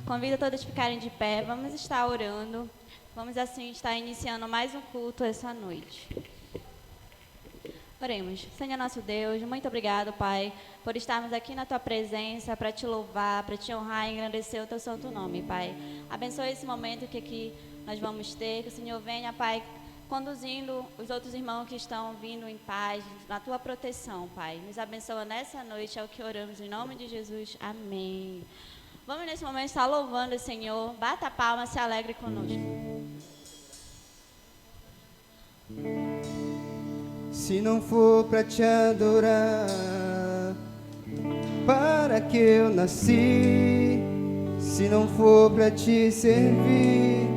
Convido todos a ficarem de pé. Vamos estar orando. Vamos assim estar iniciando mais um culto essa noite. Oremos. Senhor nosso Deus, muito obrigado, Pai, por estarmos aqui na Tua presença, para Te louvar, para Te honrar e engrandecer o Teu santo nome, Pai. Abençoe esse momento que aqui nós vamos ter, que o Senhor venha, Pai, conduzindo os outros irmãos que estão vindo em paz, na Tua proteção, Pai. Nos abençoa nessa noite, é o que oramos em nome de Jesus. Amém. Vamos nesse momento estar louvando o Senhor. Bata a palma, se alegre conosco. Se não for pra te adorar, para que eu nasci? Se não for pra te servir,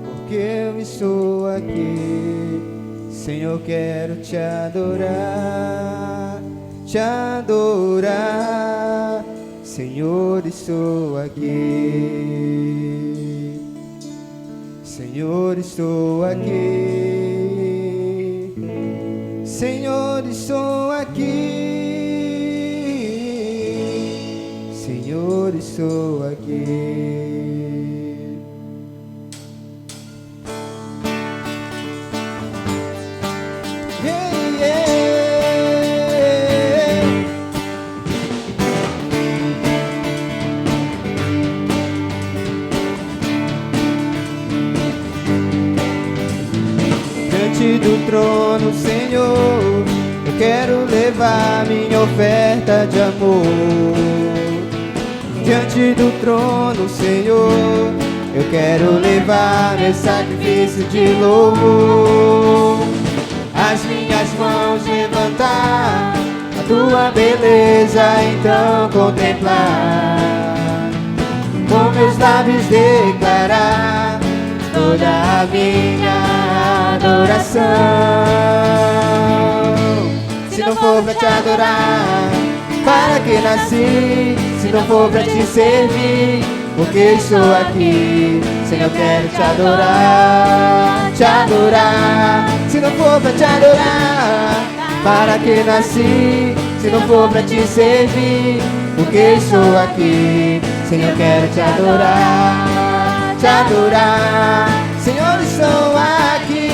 porque eu estou aqui. Senhor, quero te adorar, te adorar. Senhor, estou aqui. Senhor, estou aqui. Senhor, estou aqui. Senhor, estou aqui. Diante do trono, Senhor, eu quero levar minha oferta de amor. Diante do trono, Senhor, eu quero levar meu sacrifício de louvor. As minhas mãos levantar, a tua beleza então contemplar. Com meus lábios declarar toda a minha adoração. Se não for pra te adorar, para que nasci? Se não for pra te servir, porque estou aqui. Senhor, quero te adorar, te adorar. Se não for pra te adorar, para que nasci? Se não for pra te servir, porque estou aqui. Senhor, quero te adorar, te adorar. Senhor, estou aqui.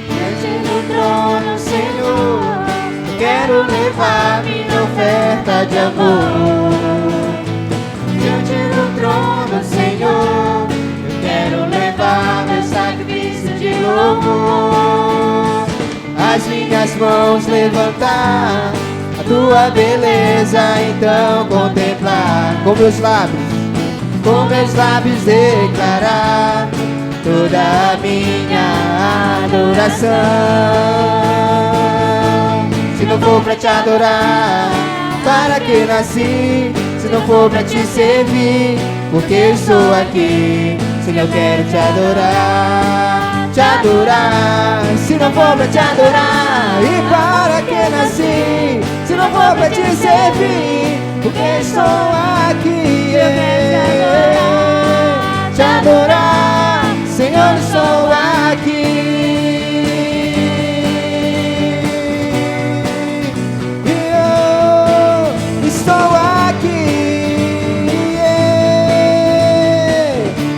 Diante do trono, Senhor, eu quero levar minha oferta de amor. Diante do trono, Senhor, eu quero levar meu sacrifício de louvor. As minhas mãos levantar, a tua beleza então contemplar. Com meus lábios declarar toda a minha adoração. Se não for pra te adorar, para que nasci? Se não for pra te servir, porque estou aqui. Senhor, eu quero te adorar, te adorar. Se não for pra te adorar, e para que nasci? Se não for pra te servir, porque estou aqui. Te adorar, Senhor, estou aqui. Estou aqui.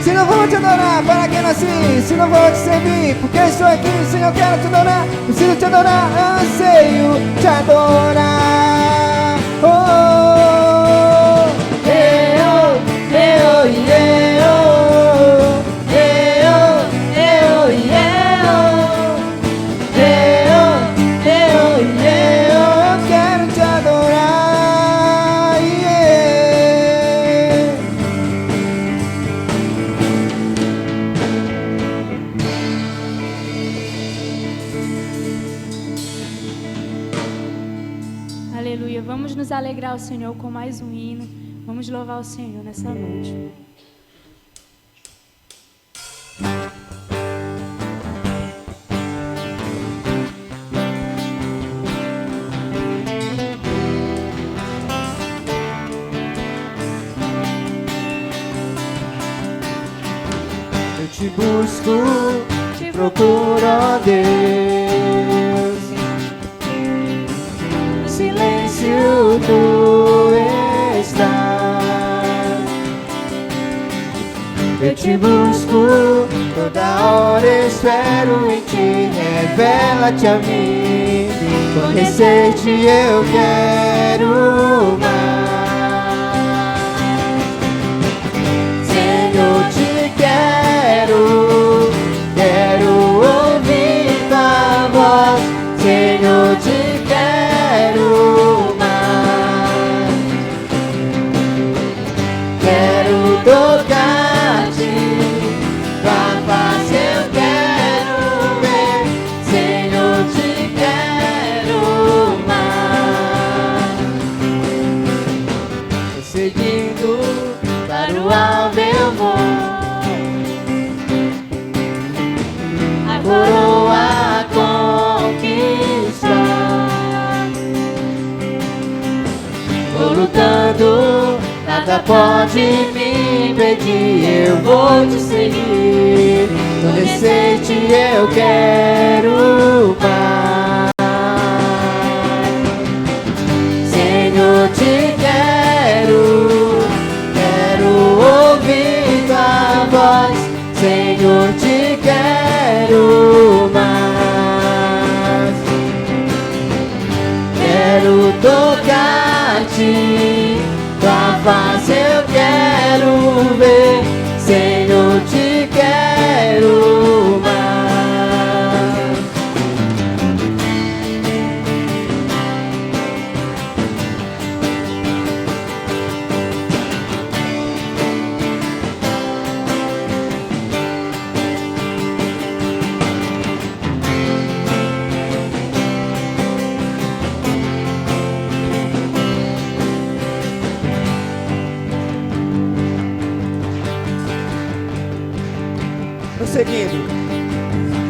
Se não vou te adorar, para que nasci? Se não vou te servir, porque estou aqui. Senhor, quero te adorar, preciso te adorar, anseio te adorar. Oh, eu, quero te adorar. Aleluia. Vamos nos alegrar ao Senhor com mais um hino. Vamos louvar o Senhor nessa noite. busco, te procuro, ó Deus. No silêncio tu estás. Eu te busco, toda hora espero em ti. Revela-te a mim, conhecer-te eu quero mais. Senhor, te quero, quero ouvir tua voz. Senhor, te quero mais. Quero tocar-te, tua face eu quero ver. Senhor, te quero mais. Seguindo para o alvo eu vou, a coroa conquistar. Vou lutando, nada pode me impedir. Eu vou te seguir, conhecer-te eu quero mais. Senhor, te quero, quero ouvir tua voz. Senhor, te quero mais. Quero tocar-te, tua face eu quero ver. Senhor, te quero mais.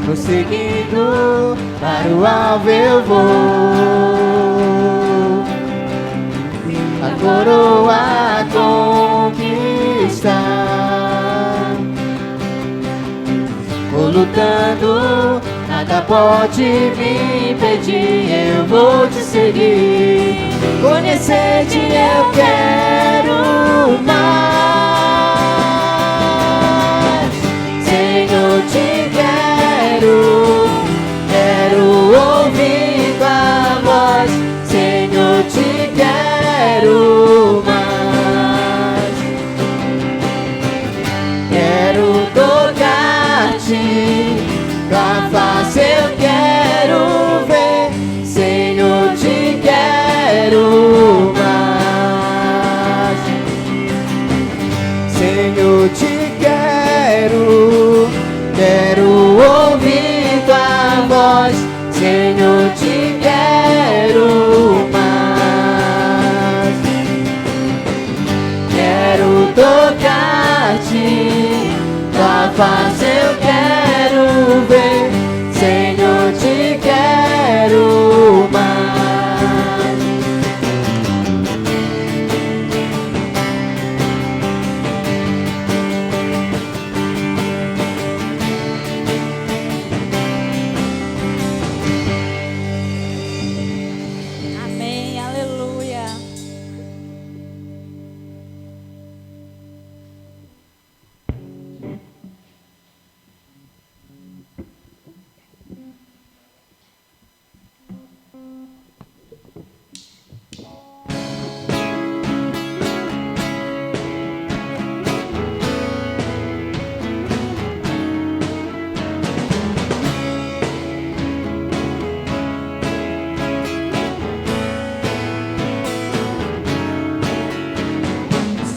Prosseguindo, para o alvo eu vou, a coroa conquistar. Vou lutando, nada pode me impedir. Eu vou te seguir, conhecer-te eu quero mais. Senhor, te quero ouvir tua voz. Senhor, te quero mais. Quero tocar-te, tua face eu quero ver. Senhor, te quero mais. Senhor, te quero, quero ouvir tua voz. Senhor, te quero mais. Quero tocar-te, tua face eu quero ver. Senhor, te quero mais. Amém, aleluia.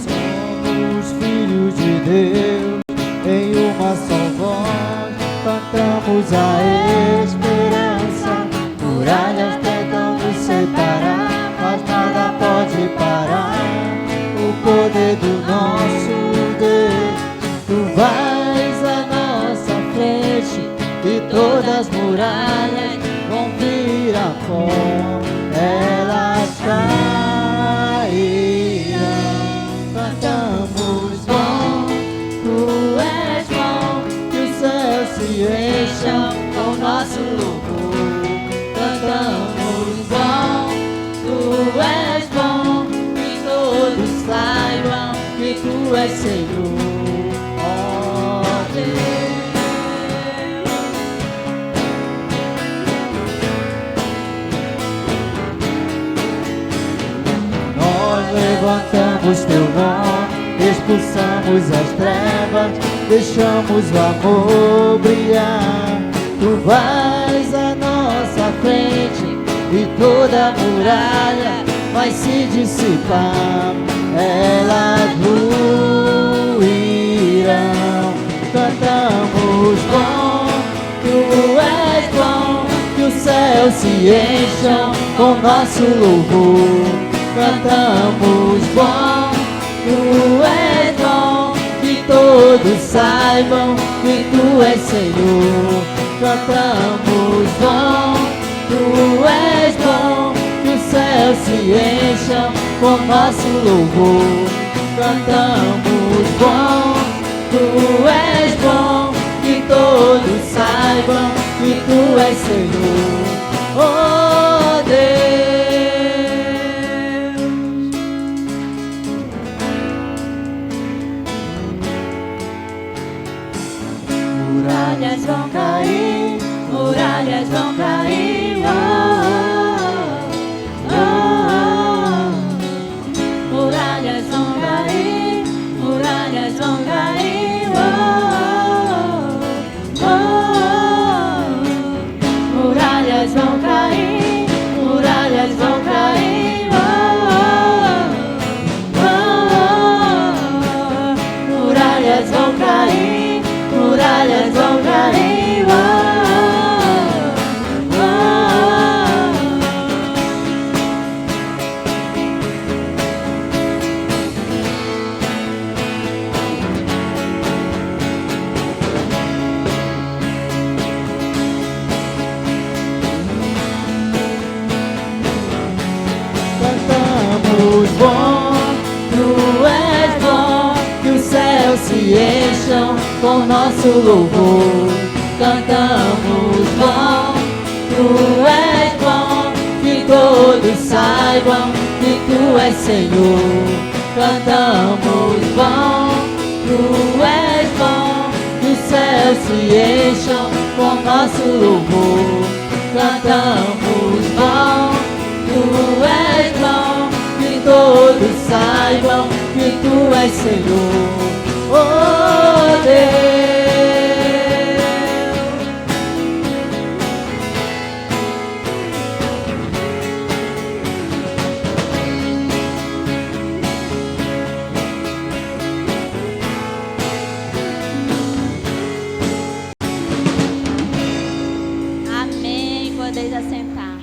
Somos filhos de Deus, em uma só voz cantamos a esperança. Muralhas tentam nos separar, mas nada pode parar o poder do nosso Deus. Tu vais à nossa frente e todas as muralhas vão vir a pó. Elas cairão. Cantamos bom, tu és bom, que o Tu és Senhor, ó Deus. Nós levantamos Teu nome, expulsamos as trevas, deixamos o amor brilhar. Tu vais à nossa frente e toda a muralha vai se dissipar. Elas ruirão. Cantamos bom, Tu és bom, que os céus se encham com nosso louvor. Cantamos bom, Tu és bom, que todos saibam que Tu és Senhor. Cantamos bom, Tu és bom, que os céus se encham com nosso louvor. Cantamos bom, Tu és bom, que todos saibam que Tu és Senhor, oh Deus. Muralhas vão cair, muralhas vão cair, muralhas vão cair, muralhas vão cair, muralhas vão cair, muralhas vão cair, muralhas vão cair, muralhas vão cair. Cantamos bom, Tu és bom, que os céus se encham com nosso louvor. Cantamos bom, Tu és bom, que todos saibam que Tu és Senhor. Cantamos bom, Tu és bom, que os céus se encham com nosso louvor. Cantamos bom, Tu és bom, que todos saibam que Tu és Senhor, oh Deus. Amém. Podeis assentar.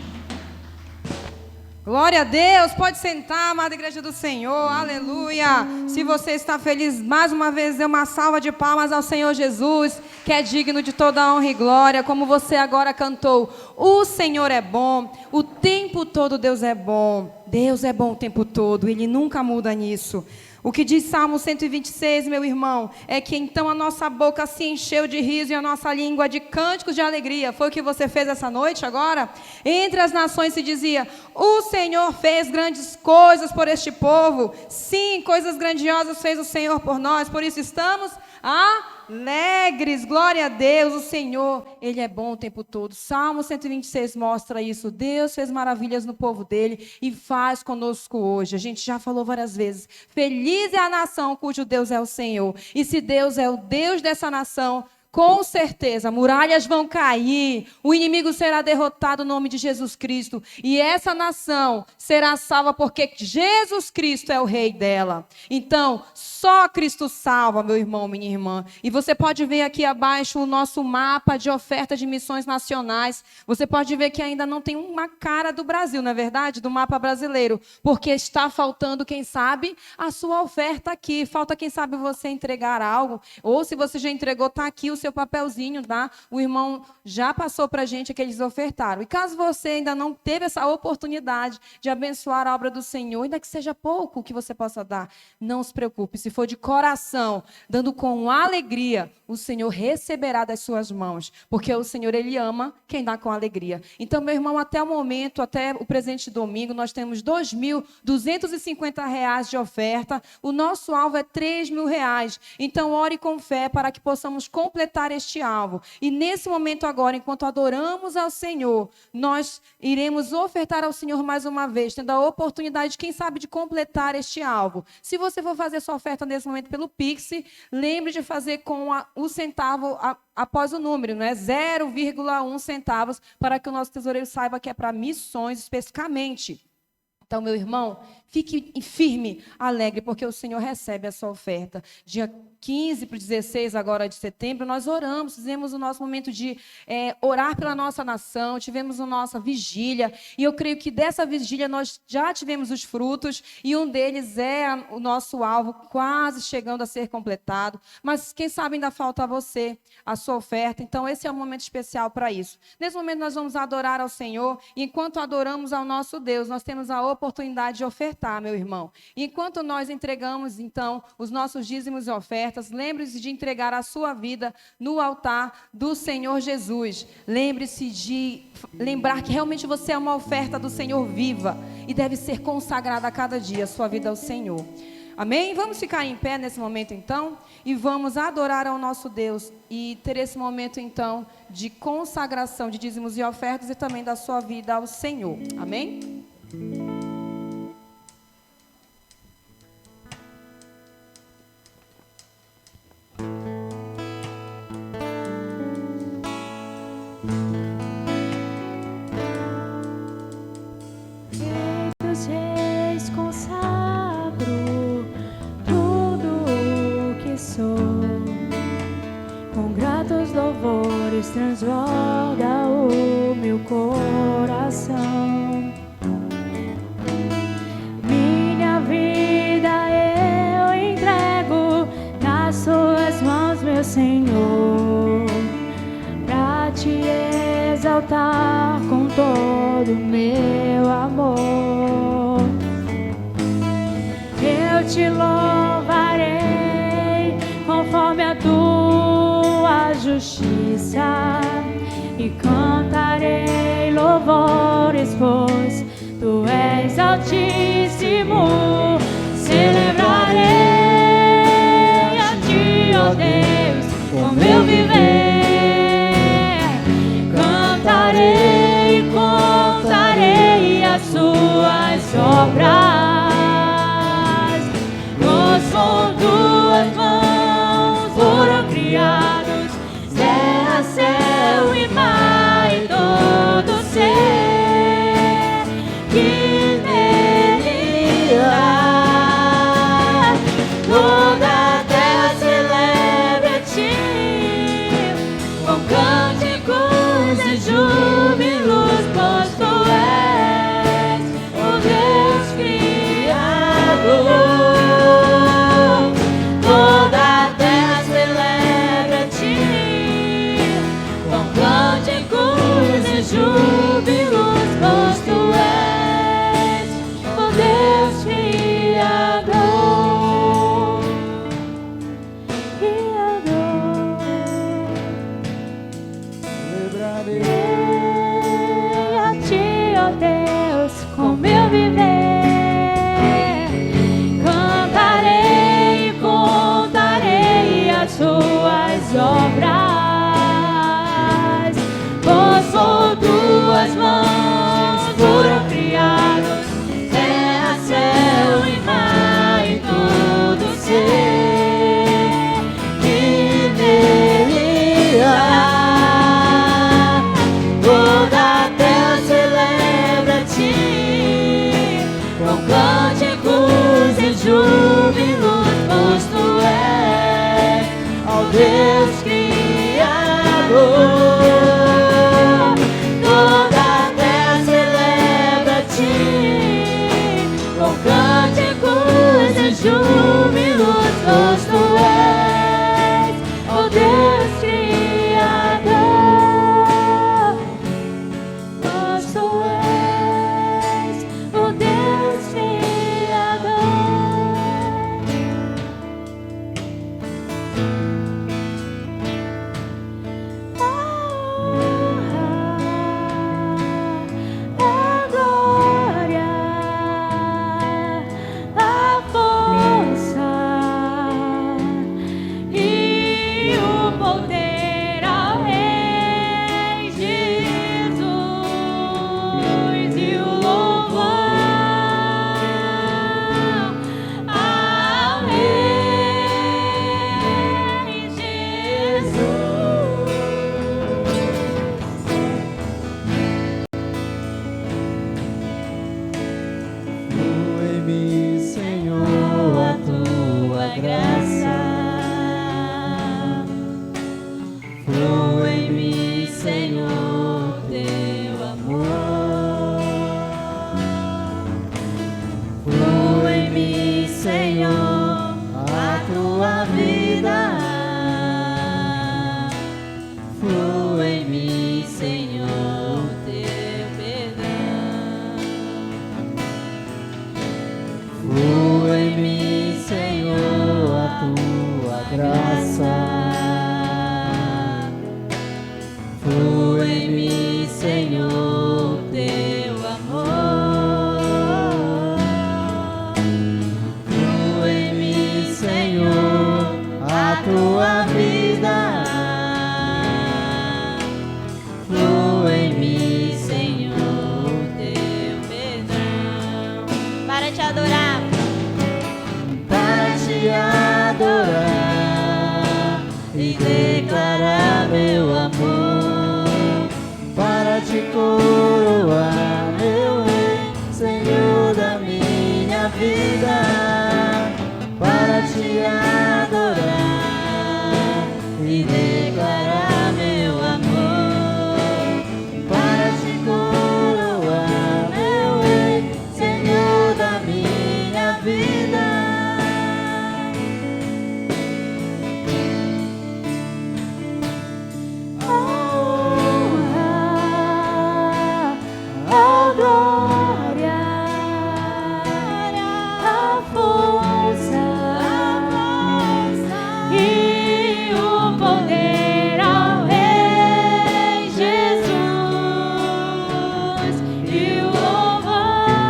Glória a Deus, pode sentar, amada igreja do Senhor, aleluia. Se você está feliz, mais uma vez dê uma salva de palmas ao Senhor Jesus, que é digno de toda a honra e glória, como você agora cantou. O Senhor é bom, o tempo todo Deus é bom o tempo todo, Ele nunca muda nisso. O que diz Salmo 126, meu irmão, é que então a nossa boca se encheu de riso e a nossa língua de cânticos de alegria. Foi o que você fez essa noite agora? Entre as nações se dizia, o Senhor fez grandes coisas por este povo. Sim, coisas grandiosas fez o Senhor por nós, por isso estamos alegres. Glória a Deus, o Senhor, Ele é bom o tempo todo. Salmo 126 mostra isso. Deus fez maravilhas no povo dele e faz conosco hoje. A gente já falou várias vezes. Feliz é a nação cujo Deus é o Senhor. E se Deus é o Deus dessa nação, com certeza, muralhas vão cair, o inimigo será derrotado no nome de Jesus Cristo. E essa nação será salva porque Jesus Cristo é o rei dela. Então, só Cristo salva, meu irmão, minha irmã. E você pode ver aqui abaixo o nosso mapa de oferta de missões nacionais. Você pode ver que ainda não tem uma cara do Brasil, não é verdade? Do mapa brasileiro. Porque está faltando, quem sabe, a sua oferta aqui. Falta, quem sabe, você entregar algo. Ou se você já entregou, está aqui o seu papelzinho, tá? O irmão já passou para a gente que eles ofertaram. E caso você ainda não teve essa oportunidade de abençoar a obra do Senhor, ainda que seja pouco que você possa dar, não se preocupe. Se for de coração, dando com alegria, o Senhor receberá das suas mãos. Porque o Senhor, Ele ama quem dá com alegria. Então, meu irmão, até o momento, até o presente domingo, nós temos R$ 2.250 de oferta. O nosso alvo é R$ 3.000. Então, ore com fé para que possamos completar este alvo. E nesse momento agora, enquanto adoramos ao Senhor, nós iremos ofertar ao Senhor mais uma vez, tendo a oportunidade, quem sabe, de completar este alvo. Se você for fazer sua oferta nesse momento pelo Pix, lembre de fazer com o centavo após o número, não é? 0,1 centavos, para que o nosso tesoureiro saiba que é para missões especificamente. Então, meu irmão, fique firme, alegre, porque o Senhor recebe a sua oferta. Dia 15 para o 16 agora de setembro, nós oramos, fizemos o nosso momento de orar pela nossa nação, tivemos a nossa vigília, e eu creio que dessa vigília nós já tivemos os frutos, e um deles é o nosso alvo, quase chegando a ser completado, mas quem sabe ainda falta a você, a sua oferta, então esse é um momento especial para isso. Nesse momento nós vamos adorar ao Senhor, e enquanto adoramos ao nosso Deus, nós temos a oportunidade de ofertar, meu irmão. E enquanto nós entregamos, então, os nossos dízimos e ofertas, lembre-se de entregar a sua vida no altar do Senhor Jesus. Lembre-se de lembrar que realmente você é uma oferta do Senhor viva e deve ser consagrada a cada dia a sua vida ao Senhor. Amém? Vamos ficar em pé nesse momento, então, e vamos adorar ao nosso Deus e ter esse momento, então, de consagração de dízimos e ofertas e também da sua vida ao Senhor. Amém? Transborda o meu coração. Minha vida eu entrego nas suas mãos, meu Senhor, pra te exaltar com todo o meu amor. Eu te louvarei conforme a tua justiça e cantarei louvores, pois tu és altíssimo. Celebrarei a ti, ó Deus, com meu viver. Cantarei e contarei as suas obras, pois com tuas mãos foram criados terra, céu e mar e todo ser que nele há. Toda a terra celebra a ti com cânticos e júbilos, pois tu és o Deus Criador. Toda a terra celebra a ti com cânticos e júbilos, pois tu és o Deus Criador. Celebrarei a ti, ó Deus, com meu viver. Cantarei e contarei as suas obras, pois por tuas mãos foram criados terra, céu e mar e tudo ser que nele há. Toda a terra celebra a ti com cânticos e júbilos, pois tu és ó Deus Criador. Toda a terra celebra a ti com cânticos e júbilos, pois tu és ó Deus Criador. tua vida. Flua em mim, Senhor, teu perdão. Flua em mim, Senhor, a tua graça. Flua em mim, Senhor, teu amor. Flua em mim, Senhor, a tua vida. Flua em mim, Senhor, teu perdão. Para te adorar. Para te adorar e declarar meu amor, para te coroar, meu Rei, Senhor da minha vida, para te adorar e declarar meu amor, para te coroar, meu Rei, Senhor da minha vida. A glória, a força e o poder ao Rei Jesus e o louvor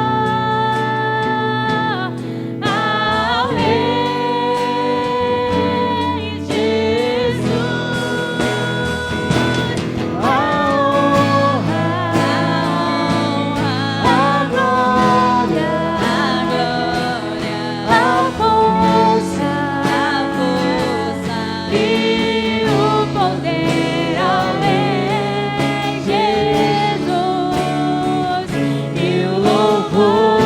ao Rei Jesus. A glória, a força e o poder ao Rei Jesus e o louvor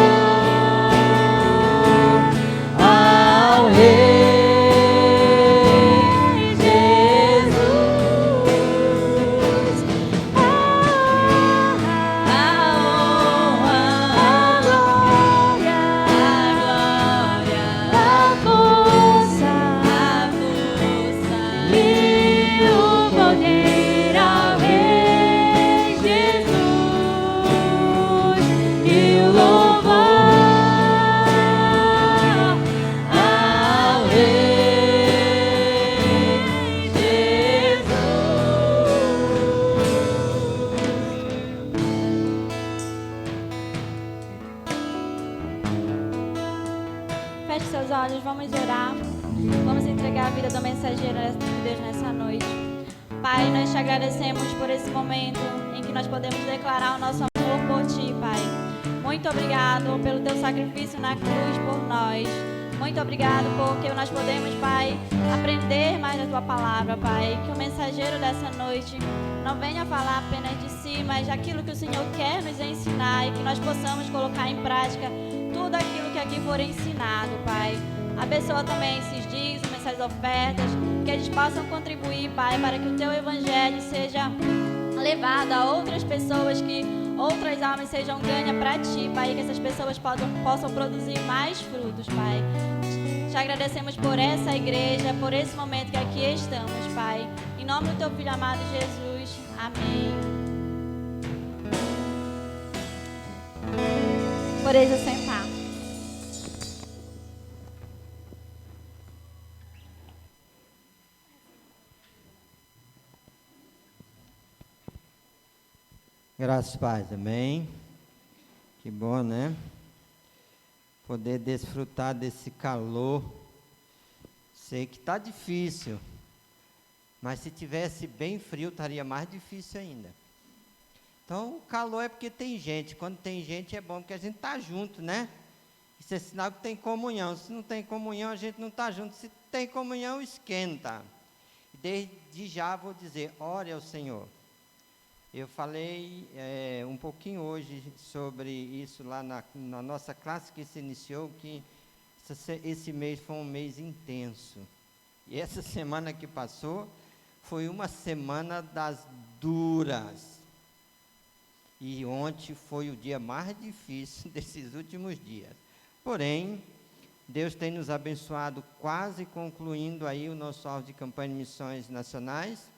Ao Rei Jesus. A glória, a força e o poder ao Rei Jesus e o louvor ao Rei Feche seus olhos, vamos orar. Vamos entregar a vida do mensageiro de Deus nessa noite. Pai, nós te agradecemos por esse momento em que nós podemos declarar o nosso amor por Ti, Pai. Muito obrigado pelo Teu sacrifício na cruz por nós. Muito obrigado porque nós podemos, Pai, aprender mais da Tua palavra, Pai. Que o mensageiro dessa noite não venha falar apenas de si, mas daquilo que o Senhor quer nos ensinar e que nós possamos colocar em prática tudo aquilo que aqui for ensinado, Pai. Abençoa também esses dízimos, essas ofertas, que eles possam contribuir, Pai, para que o Teu Evangelho seja levado a outras pessoas, que outras almas sejam ganhas para Ti, Pai, e que essas pessoas possam produzir mais frutos, Pai. Te agradecemos por essa igreja, por esse momento que aqui estamos, Pai. Em nome do Teu Filho amado Jesus. Amém. Podeis assentar. Graças a Deus, amém. Que bom, né? Poder desfrutar desse calor. Sei que está difícil, mas se tivesse bem frio, estaria mais difícil ainda. Então, o calor é porque tem gente. Quando tem gente é bom, porque a gente está junto, né? Isso é sinal que tem comunhão. Se não tem comunhão, a gente não está junto. Se tem comunhão, esquenta. Desde já vou dizer, ore ao Senhor. Eu falei um pouquinho hoje sobre isso lá na nossa classe que se iniciou, que esse mês foi um mês intenso. E essa semana que passou foi uma semana das duras. E ontem foi o dia mais difícil desses últimos dias. Porém, Deus tem nos abençoado, quase concluindo aí o nosso alvo de campanha de missões nacionais.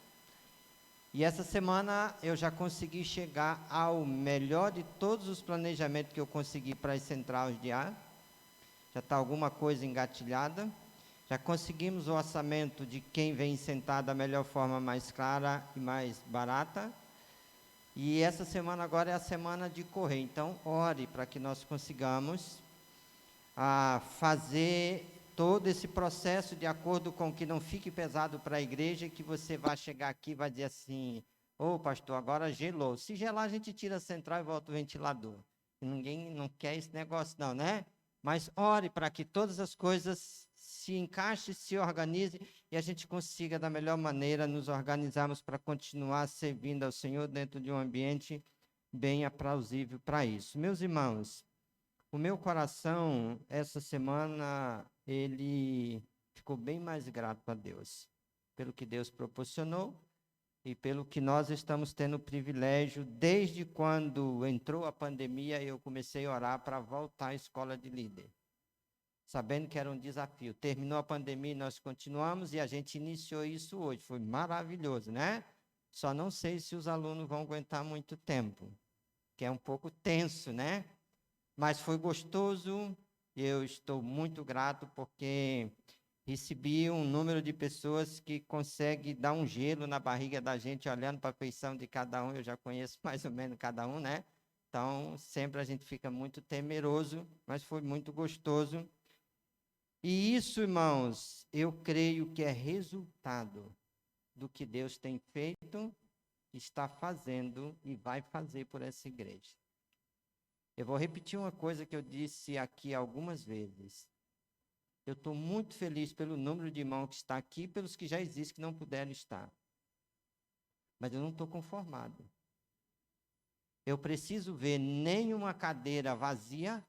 E essa semana eu já consegui chegar ao melhor de todos os planejamentos que eu consegui para as centrais de ar. Já está alguma coisa engatilhada. Já conseguimos o orçamento de quem vem sentado da melhor forma, mais clara e mais barata. E essa semana agora é a semana de correr. Então, ore para que nós consigamos fazer todo esse processo de acordo com que não fique pesado para a igreja, que você vai chegar aqui e vai dizer assim: ô pastor, agora gelou. Se gelar, a gente tira a central e volta o ventilador. Ninguém não quer esse negócio não, né? Mas ore para que todas as coisas se encaixem, se organizem e a gente consiga, da melhor maneira, nos organizarmos para continuar servindo ao Senhor dentro de um ambiente bem aplausível para isso. Meus irmãos, o meu coração, essa semana, ele ficou bem mais grato a Deus, pelo que Deus proporcionou e pelo que nós estamos tendo o privilégio. Desde quando entrou a pandemia, eu comecei a orar para voltar à escola de líder, sabendo que era um desafio. Terminou a pandemia, nós continuamos e a gente iniciou isso hoje. Foi maravilhoso, né? Só não sei se os alunos vão aguentar muito tempo, que é um pouco tenso, né? Mas foi gostoso, eu estou muito grato porque recebi um número de pessoas que consegue dar um gelo na barriga da gente, olhando para a feição de cada um. Eu já conheço mais ou menos cada um, né? Então, sempre a gente fica muito temeroso, mas foi muito gostoso. E isso, irmãos, eu creio que é resultado do que Deus tem feito, está fazendo e vai fazer por essa igreja. Eu vou repetir uma coisa que eu disse aqui algumas vezes. Eu estou muito feliz pelo número de irmãos que está aqui e pelos que já existem que não puderam estar. Mas eu não estou conformado. Eu preciso ver nenhuma cadeira vazia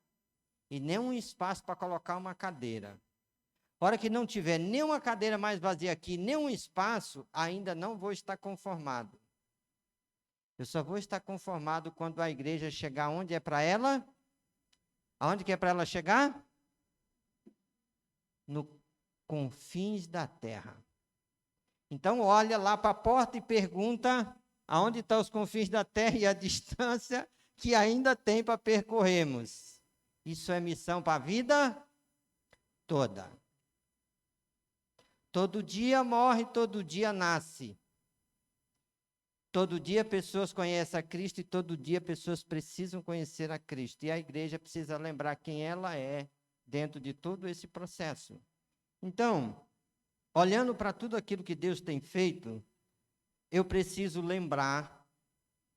e nenhum espaço para colocar uma cadeira. A hora que não tiver nenhuma cadeira mais vazia aqui, nenhum espaço, ainda não vou estar conformado. Eu só vou estar conformado quando a igreja chegar onde é para ela. Aonde que é para ela chegar? No confins da terra. Então, olha lá para a porta e pergunta aonde estão os confins da terra e a distância que ainda tem para percorrermos. Isso é missão para a vida toda. Todo dia morre, todo dia nasce. Todo dia pessoas conhecem a Cristo e todo dia pessoas precisam conhecer a Cristo. E a igreja precisa lembrar quem ela é dentro de todo esse processo. Então, olhando para tudo aquilo que Deus tem feito, eu preciso lembrar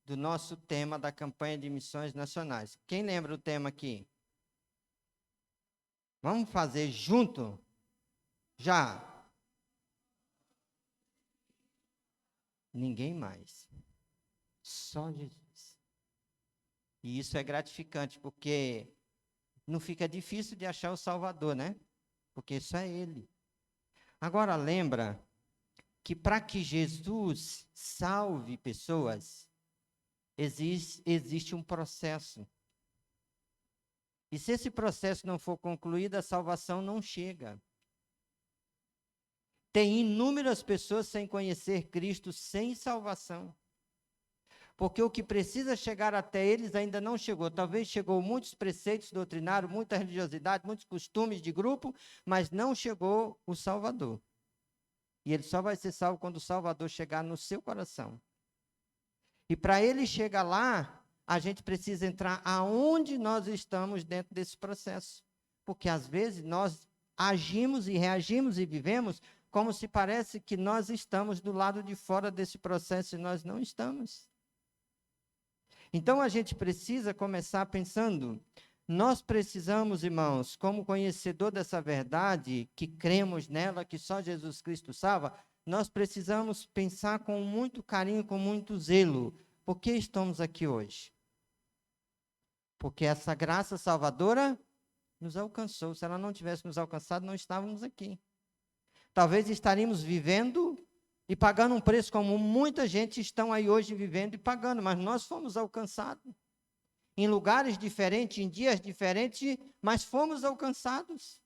do nosso tema da campanha de missões nacionais. Quem lembra o tema aqui? Vamos fazer junto? Já. Ninguém mais. Só Jesus. E isso é gratificante, porque não fica difícil de achar o Salvador, né? Porque só é Ele. Agora lembra que para que Jesus salve pessoas, existe um processo. E se esse processo não for concluído, a salvação não chega. Tem inúmeras pessoas sem conhecer Cristo, sem salvação. Porque o que precisa chegar até eles ainda não chegou. Talvez chegou muitos preceitos doutrinários, muita religiosidade, muitos costumes de grupo, mas não chegou o Salvador. E ele só vai ser salvo quando o Salvador chegar no seu coração. E para ele chegar lá, a gente precisa entrar aonde nós estamos dentro desse processo. Porque às vezes nós agimos e reagimos e vivemos como se parece que nós estamos do lado de fora desse processo e nós não estamos. Então a gente precisa começar pensando, nós precisamos, irmãos, como conhecedor dessa verdade, que cremos nela, que só Jesus Cristo salva, nós precisamos pensar com muito carinho, com muito zelo. Por que estamos aqui hoje? Porque essa graça salvadora nos alcançou. Se ela não tivesse nos alcançado, não estávamos aqui. Talvez estaríamos vivendo e pagando um preço como muita gente estão aí hoje vivendo e pagando, mas nós fomos alcançados. Em lugares diferentes, em dias diferentes, mas fomos alcançados.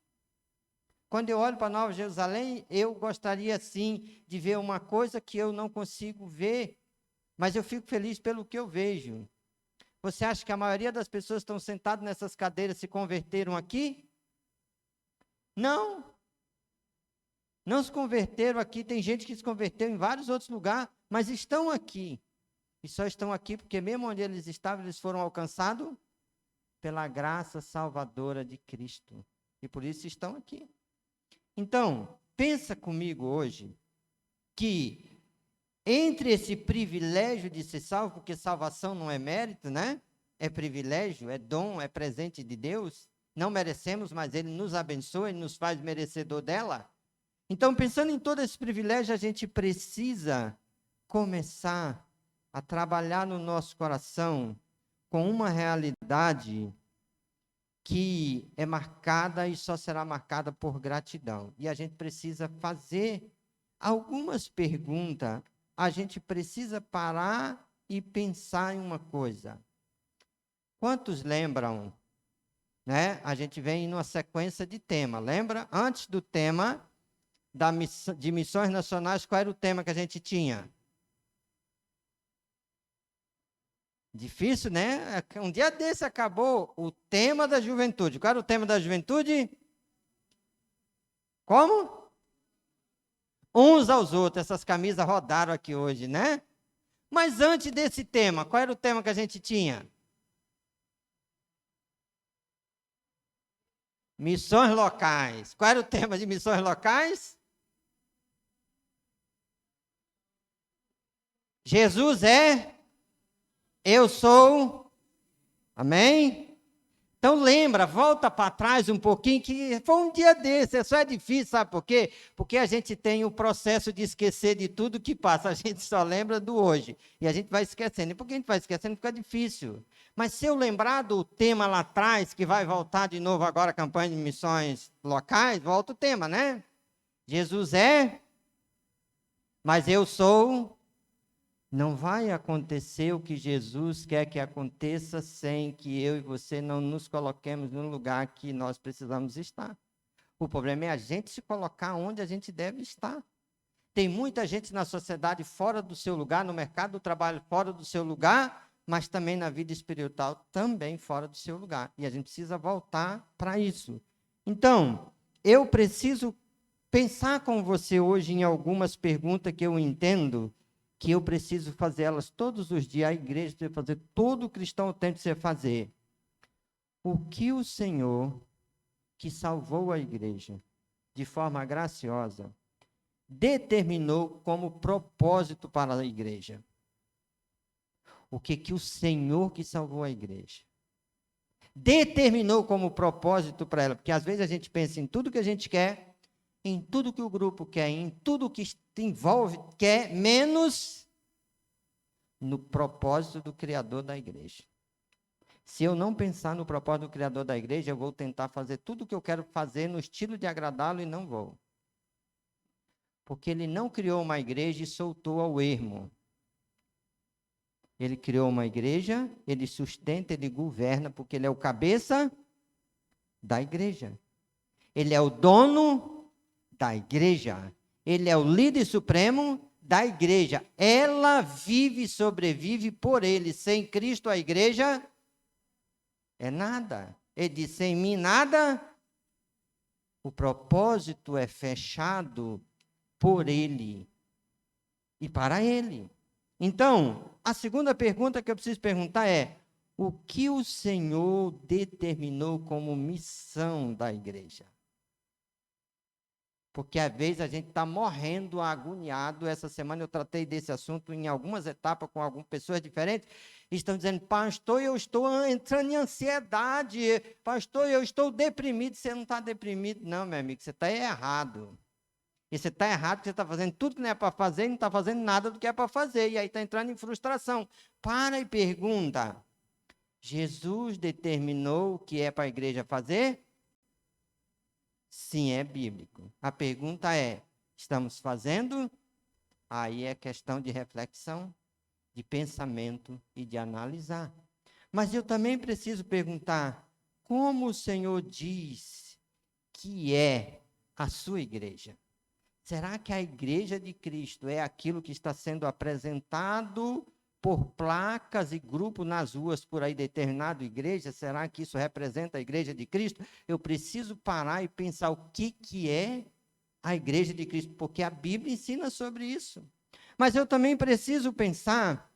quando eu olho para Nova Jerusalém, eu gostaria sim de ver uma coisa que eu não consigo ver, mas eu fico feliz pelo que eu vejo. Você acha que a maioria das pessoas que estão sentadas nessas cadeiras se converteram aqui? Não. Não se converteram aqui. Tem gente que se converteu em vários outros lugares, mas estão aqui. E só estão aqui porque mesmo onde eles estavam, eles foram alcançados pela graça salvadora de Cristo. E por isso estão aqui. Então, pensa comigo hoje que entre esse privilégio de ser salvo, porque salvação não é mérito, né? É privilégio, é dom, é presente de Deus. Não merecemos, mas Ele nos abençoa, Ele nos faz merecedor dela. Então, pensando em todo esse privilégio, a gente precisa começar a trabalhar no nosso coração com uma realidade que é marcada e só será marcada por gratidão. E a gente precisa fazer algumas perguntas. A gente precisa parar e pensar em uma coisa. Quantos lembram, né? A gente vem numa sequência de tema, lembra? Antes do tema de missões nacionais, qual era o tema que a gente tinha? Difícil, né? Um dia desse acabou o tema da juventude. Qual era o tema da juventude? Como? Uns aos outros. Essas camisas rodaram aqui hoje, né? Mas antes desse tema, qual era o tema que a gente tinha? Missões locais. Qual era o tema de missões locais? Jesus é... Eu sou, amém? Então lembra, volta para trás um pouquinho, que foi um dia desse, só é difícil, sabe por quê? Porque a gente tem o processo de esquecer de tudo que passa, a gente só lembra do hoje, e a gente vai esquecendo, e porque a gente vai esquecendo fica difícil. Mas se eu lembrar do tema lá atrás, que vai voltar de novo agora a campanha de missões locais, volta o tema, né? Jesus é, mas eu sou... Não vai acontecer o que Jesus quer que aconteça sem que eu e você não nos coloquemos no lugar que nós precisamos estar. O problema é a gente se colocar onde a gente deve estar. Tem muita gente na sociedade fora do seu lugar, no mercado do trabalho fora do seu lugar, mas também na vida espiritual também fora do seu lugar. E a gente precisa voltar para isso. Então, eu preciso pensar com você hoje em algumas perguntas que eu entendo que eu preciso fazer elas todos os dias, a igreja precisa fazer, todo cristão tem que fazer. O que o Senhor, que salvou a igreja de forma graciosa, determinou como propósito para a igreja? O que o Senhor, que salvou a igreja, determinou como propósito para ela? Porque às vezes a gente pensa em tudo que a gente quer, em tudo que o grupo quer, em tudo que envolve, quer, menos no propósito do Criador da igreja. Se eu não pensar no propósito do Criador da igreja, eu vou tentar fazer tudo o que eu quero fazer no estilo de agradá-lo e não vou. Porque ele não criou uma igreja e soltou ao ermo. Ele criou uma igreja, ele sustenta, ele governa, porque ele é o cabeça da igreja. Ele é o dono da igreja. Ele é o líder supremo da igreja. Ela vive e sobrevive por ele. Sem Cristo, a igreja é nada. Ele diz, sem mim, nada. O propósito é fechado por ele e para ele. Então, a segunda pergunta que eu preciso perguntar é: o que o Senhor determinou como missão da igreja? Porque às vezes a gente está morrendo agoniado. Essa semana eu tratei desse assunto em algumas etapas com algumas pessoas diferentes. Estão dizendo, pastor, eu estou entrando em ansiedade. Pastor, eu estou deprimido. Você não está deprimido, não, meu amigo. Você está errado. E você está errado porque você está fazendo tudo que não é para fazer e não está fazendo nada do que é para fazer. E aí está entrando em frustração. Para e pergunta. Jesus determinou o que é para a igreja fazer? Sim, é bíblico. A pergunta é, estamos fazendo? Aí é questão de reflexão, de pensamento e de analisar. Mas eu também preciso perguntar, como o Senhor diz que é a sua igreja? Será que a igreja de Cristo é aquilo que está sendo apresentado por placas e grupos nas ruas por aí determinado igreja? Será que isso representa a igreja de Cristo? Eu preciso parar e pensar o que é a igreja de Cristo, porque a Bíblia ensina sobre isso. Mas eu também preciso pensar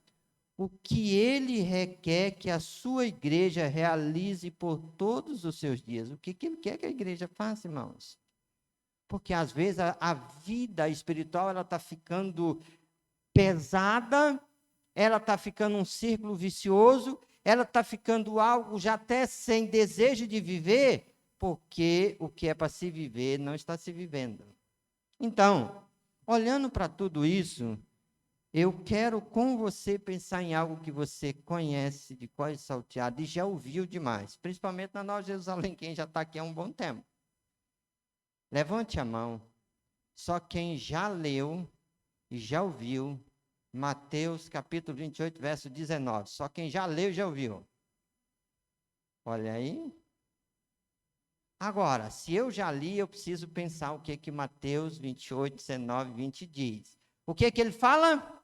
o que ele requer que a sua igreja realize por todos os seus dias. O que ele quer que a igreja faça, irmãos? Porque às vezes a vida espiritual ela está ficando pesada, ela está ficando um círculo vicioso, ela está ficando algo já até sem desejo de viver, porque o que é para se viver não está se vivendo. Então, olhando para tudo isso, eu quero com você pensar em algo que você conhece de cor salteado e já ouviu demais, principalmente na Nova Jerusalém, quem já está aqui há um bom tempo. Levante a mão, só quem já leu e já ouviu Mateus capítulo 28, verso 19. Só quem já leu e já ouviu. Olha aí. Agora, se eu já li, eu preciso pensar o que Mateus 28, 19, 20 diz. O que ele fala?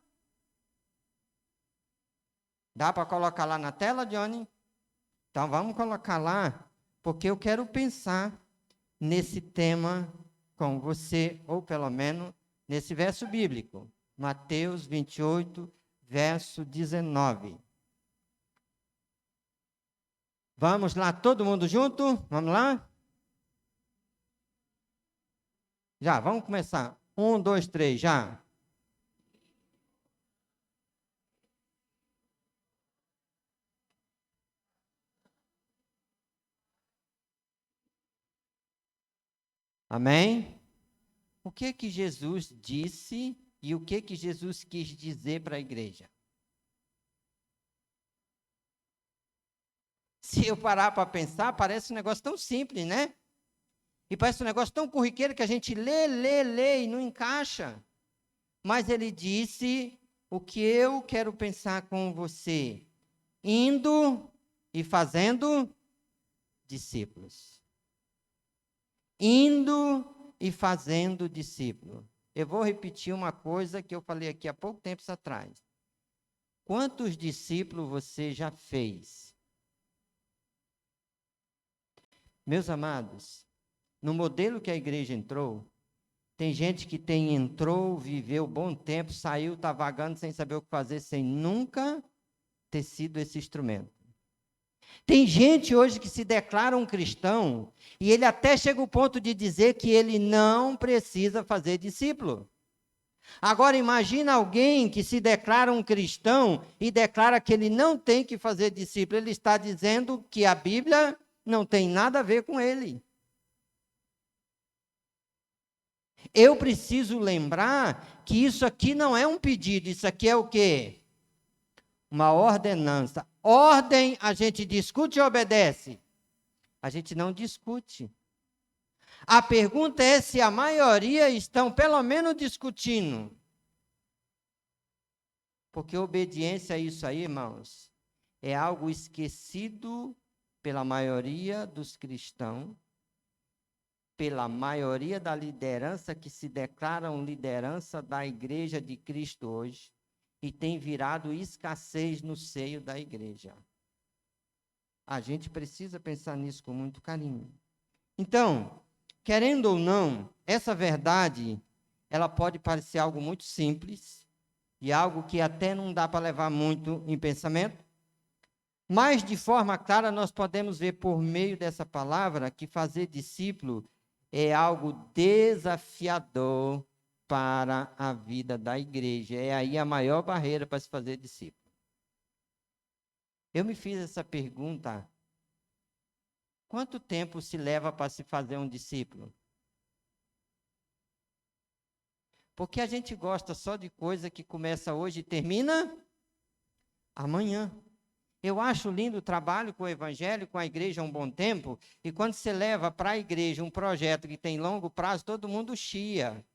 Dá para colocar lá na tela, Johnny? Então vamos colocar lá, porque eu quero pensar nesse tema com você, ou pelo menos nesse verso bíblico. Mateus 28, verso 19. Vamos lá, todo mundo junto? Vamos lá? Já, vamos começar. 1, 2, 3, já. Amém? O que Jesus disse e o que Jesus quis dizer para a igreja? Se eu parar para pensar, parece um negócio tão simples, né? E parece um negócio tão corriqueiro que a gente lê e não encaixa. Mas ele disse o que eu quero pensar com você. Indo e fazendo discípulos. Indo e fazendo discípulo. Eu vou repetir uma coisa que eu falei aqui há pouco tempo atrás. Quantos discípulos você já fez? Meus amados, no modelo que a igreja entrou, tem gente que entrou, viveu bom tempo, saiu, está vagando sem saber o que fazer, sem nunca ter sido esse instrumento. Tem gente hoje que se declara um cristão e ele até chega ao ponto de dizer que ele não precisa fazer discípulo. Agora imagina alguém que se declara um cristão e declara que ele não tem que fazer discípulo. Ele está dizendo que a Bíblia não tem nada a ver com ele. Eu preciso lembrar que isso aqui não é um pedido, isso aqui é o quê? Uma ordenança. Ordem, a gente discute e obedece. A gente não discute. A pergunta é se a maioria estão pelo menos discutindo. Porque obediência a isso aí, irmãos, é algo esquecido pela maioria dos cristãos, pela maioria da liderança que se declaram liderança da igreja de Cristo hoje. E tem virado escassez no seio da igreja. A gente precisa pensar nisso com muito carinho. Então, querendo ou não, essa verdade, ela pode parecer algo muito simples, e algo que até não dá para levar muito em pensamento, mas de forma clara nós podemos ver por meio dessa palavra que fazer discípulo é algo desafiador para a vida da igreja. É aí a maior barreira para se fazer discípulo. Eu me fiz essa pergunta: quanto tempo se leva para se fazer um discípulo? Porque a gente gosta só de coisa que começa hoje e termina amanhã. Eu acho lindo o trabalho com o evangelho, com a igreja há um bom tempo, e quando você leva para a igreja um projeto que tem longo prazo, todo mundo chia.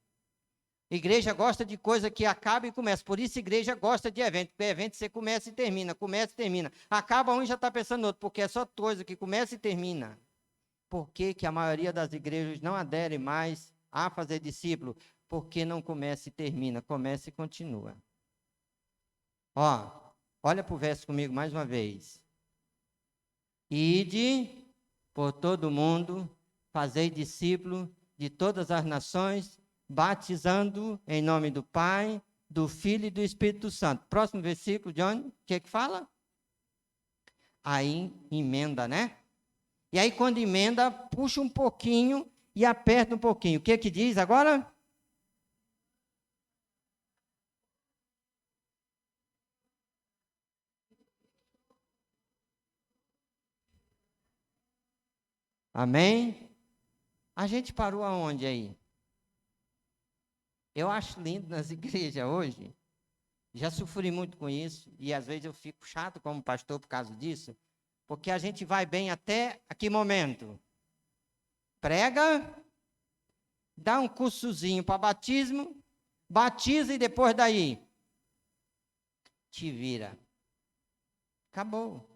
Igreja gosta de coisa que acaba e começa. Por isso a igreja gosta de evento. Porque evento você começa e termina, começa e termina. Acaba um e já está pensando no outro, porque é só coisa que começa e termina. Por que que a maioria das igrejas não adere mais a fazer discípulo? Porque não começa e termina, começa e continua. Ó, olha para o verso comigo mais uma vez. Ide por todo mundo, fazei discípulo de todas as nações, batizando em nome do Pai, do Filho e do Espírito Santo. Próximo versículo, John, o que fala? Aí emenda, né? E aí quando emenda, puxa um pouquinho e aperta um pouquinho. O que diz agora? Amém? A gente parou aonde aí? Eu acho lindo nas igrejas hoje. Já sofri muito com isso. E às vezes eu fico chato como pastor por causa disso. Porque a gente vai bem até a que momento? Prega, dá um cursozinho para batismo, batiza e depois daí te vira. Acabou.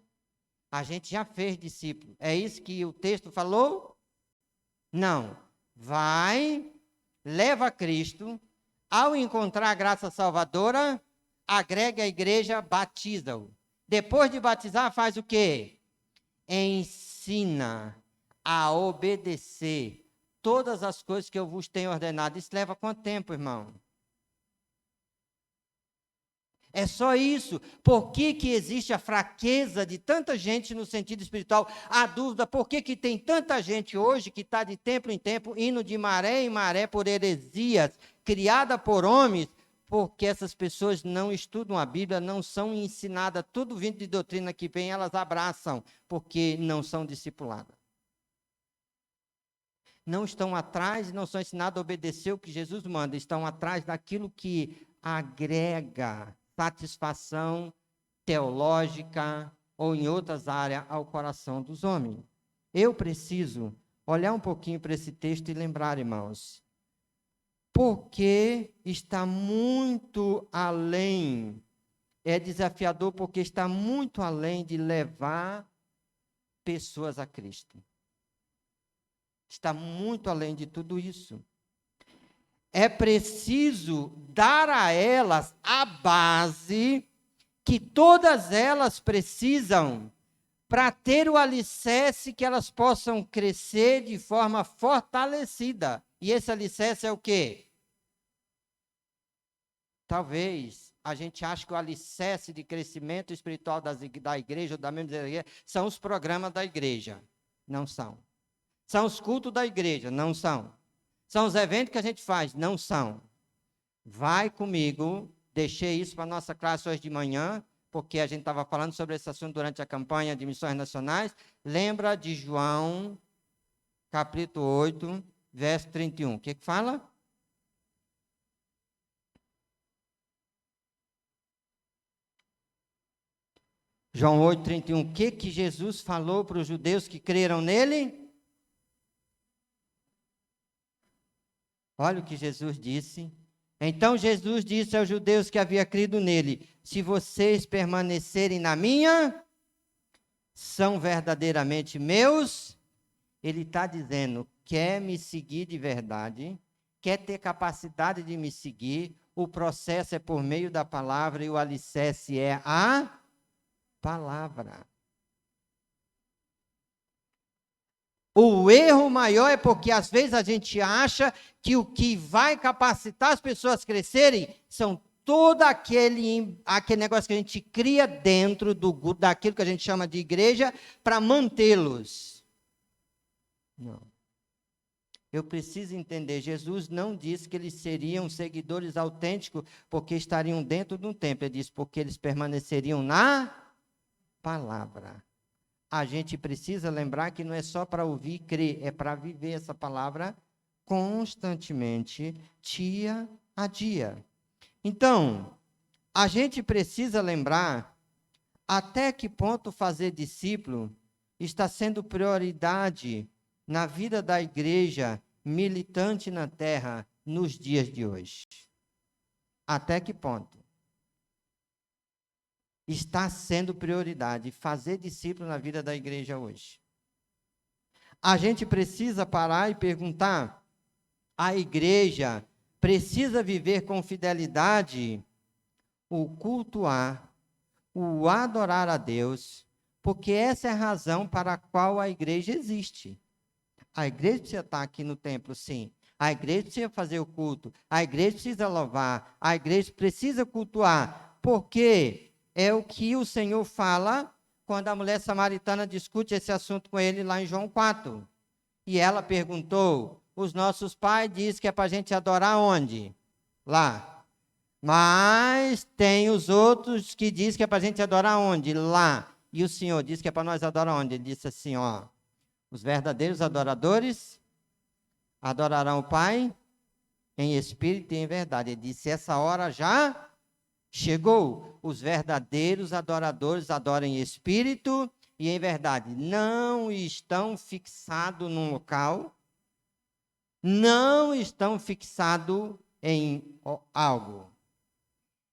A gente já fez discípulo. É isso que o texto falou? Não. Vai, leva a Cristo, ao encontrar a graça salvadora, agrega a igreja, batiza-o. Depois de batizar, faz o quê? Ensina a obedecer todas as coisas que eu vos tenho ordenado. Isso leva quanto tempo, irmão? É só isso. Por que existe a fraqueza de tanta gente no sentido espiritual? A dúvida, por que tem tanta gente hoje que está de tempo em tempo indo de maré em maré por heresias, criada por homens, porque essas pessoas não estudam a Bíblia, não são ensinadas, tudo vindo de doutrina que vem, elas abraçam, porque não são discipuladas. Não estão atrás e não são ensinadas a obedecer o que Jesus manda, estão atrás daquilo que agrega satisfação teológica ou em outras áreas ao coração dos homens. Eu preciso olhar um pouquinho para esse texto e lembrar, irmãos, porque está muito além, é desafiador porque está muito além de levar pessoas a Cristo. Está muito além de tudo isso. É preciso dar a elas a base que todas elas precisam para ter o alicerce que elas possam crescer de forma fortalecida. E esse alicerce é o quê? Talvez a gente ache que o alicerce de crescimento espiritual da igreja, ou da mesma igreja, são os programas da igreja. Não são. São os cultos da igreja. Não são. São os eventos que a gente faz. Não são. Vai comigo. Deixei isso para a nossa classe hoje de manhã, porque a gente estava falando sobre esse assunto durante a campanha de missões nacionais. Lembra de João, capítulo 8, verso 31. O que fala? João 8, 31. O que Jesus falou para os judeus que creram nele? Olha o que Jesus disse. Então Jesus disse aos judeus que havia crido nele: se vocês permanecerem na minha, são verdadeiramente meus. Ele está dizendo, quer me seguir de verdade, quer ter capacidade de me seguir, o processo é por meio da palavra e o alicerce é a palavra. O erro maior é porque às vezes a gente acha que o que vai capacitar as pessoas a crescerem são todo aquele negócio que a gente cria dentro daquilo que a gente chama de igreja para mantê-los. Não. Eu preciso entender, Jesus não disse que eles seriam seguidores autênticos porque estariam dentro de um templo. Ele disse porque eles permaneceriam na palavra. A gente precisa lembrar que não é só para ouvir e crer, é para viver essa palavra constantemente, dia a dia. Então, a gente precisa lembrar até que ponto fazer discípulo está sendo prioridade na vida da igreja militante na terra nos dias de hoje. Até que ponto está sendo prioridade fazer discípulo na vida da igreja hoje? a gente precisa parar e perguntar: a igreja precisa viver com fidelidade o cultuar, o adorar a Deus, porque essa é a razão para a qual a igreja existe. A igreja precisa estar aqui no templo, sim. A igreja precisa fazer o culto. A igreja precisa louvar. A igreja precisa cultuar. Porque é o que o Senhor fala quando a mulher samaritana discute esse assunto com ele lá em João 4. E ela perguntou: os nossos pais dizem que é para a gente adorar onde? Lá. Mas tem os outros que dizem que é para a gente adorar onde? Lá. E o Senhor disse que é para nós adorar onde? Ele disse assim, ó: os verdadeiros adoradores adorarão o Pai em espírito e em verdade. Ele disse: essa hora já chegou. Os verdadeiros adoradores adoram em espírito e em verdade. Não estão fixados num local, não estão fixados em algo.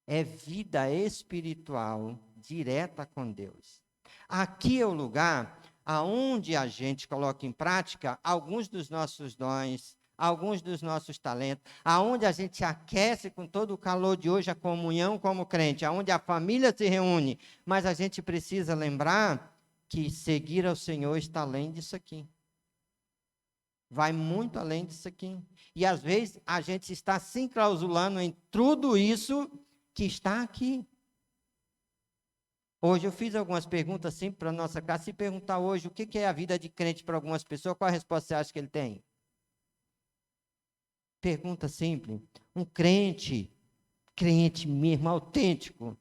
É vida espiritual direta com Deus. Aqui é o lugar aonde a gente coloca em prática alguns dos nossos dons, alguns dos nossos talentos, aonde a gente aquece com todo o calor de hoje a comunhão como crente, aonde a família se reúne, mas a gente precisa lembrar que seguir ao Senhor está além disso aqui. Vai muito além disso aqui. E às vezes a gente está se enclausulando em tudo isso que está aqui. Hoje eu fiz algumas perguntas simples para a nossa casa. Se perguntar hoje o que é a vida de crente para algumas pessoas, qual a resposta você acha que ele tem? Pergunta simples. Um crente mesmo, autêntico,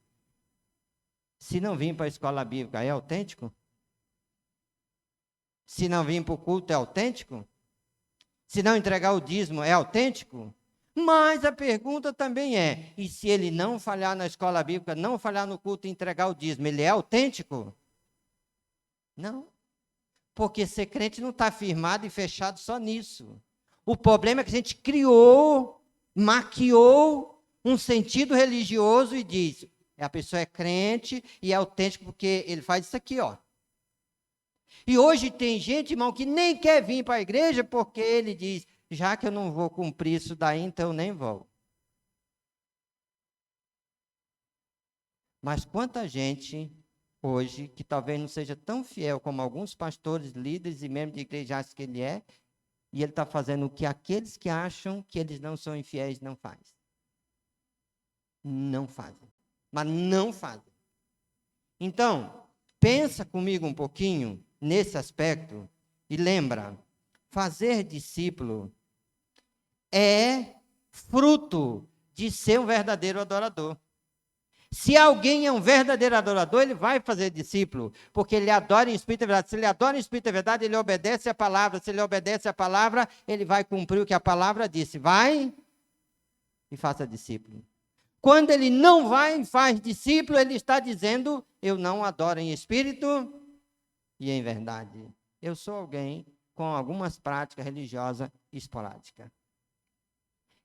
se não vir para a escola bíblica, é autêntico? Se não vir para o culto, é autêntico? Se não entregar o dízimo, é autêntico? Mas a pergunta também é: e se ele não falhar na escola bíblica, não falhar no culto e entregar o dízimo, ele é autêntico? Não. Porque ser crente não está firmado e fechado só nisso. O problema é que a gente criou, maquiou um sentido religioso e diz: a pessoa é crente e é autêntico porque ele faz isso aqui, ó. E hoje tem gente, irmão, que nem quer vir para a igreja porque ele diz: já que eu não vou cumprir isso daí, então eu nem vou. Mas quanta gente hoje, que talvez não seja tão fiel como alguns pastores, líderes e membros de igreja acham que ele é, e ele está fazendo o que aqueles que acham que eles não são infiéis não fazem. Não fazem. Mas não fazem. Então, pensa comigo um pouquinho nesse aspecto e lembra, fazer discípulo é fruto de ser um verdadeiro adorador. Se alguém é um verdadeiro adorador, ele vai fazer discípulo, porque ele adora em espírito e verdade. Se ele adora em espírito e verdade, ele obedece a palavra. Se ele obedece a palavra, ele vai cumprir o que a palavra disse. Vai e faça discípulo. Quando ele não vai e faz discípulo, ele está dizendo: eu não adoro em espírito e em verdade. Eu sou alguém com algumas práticas religiosas esporádicas.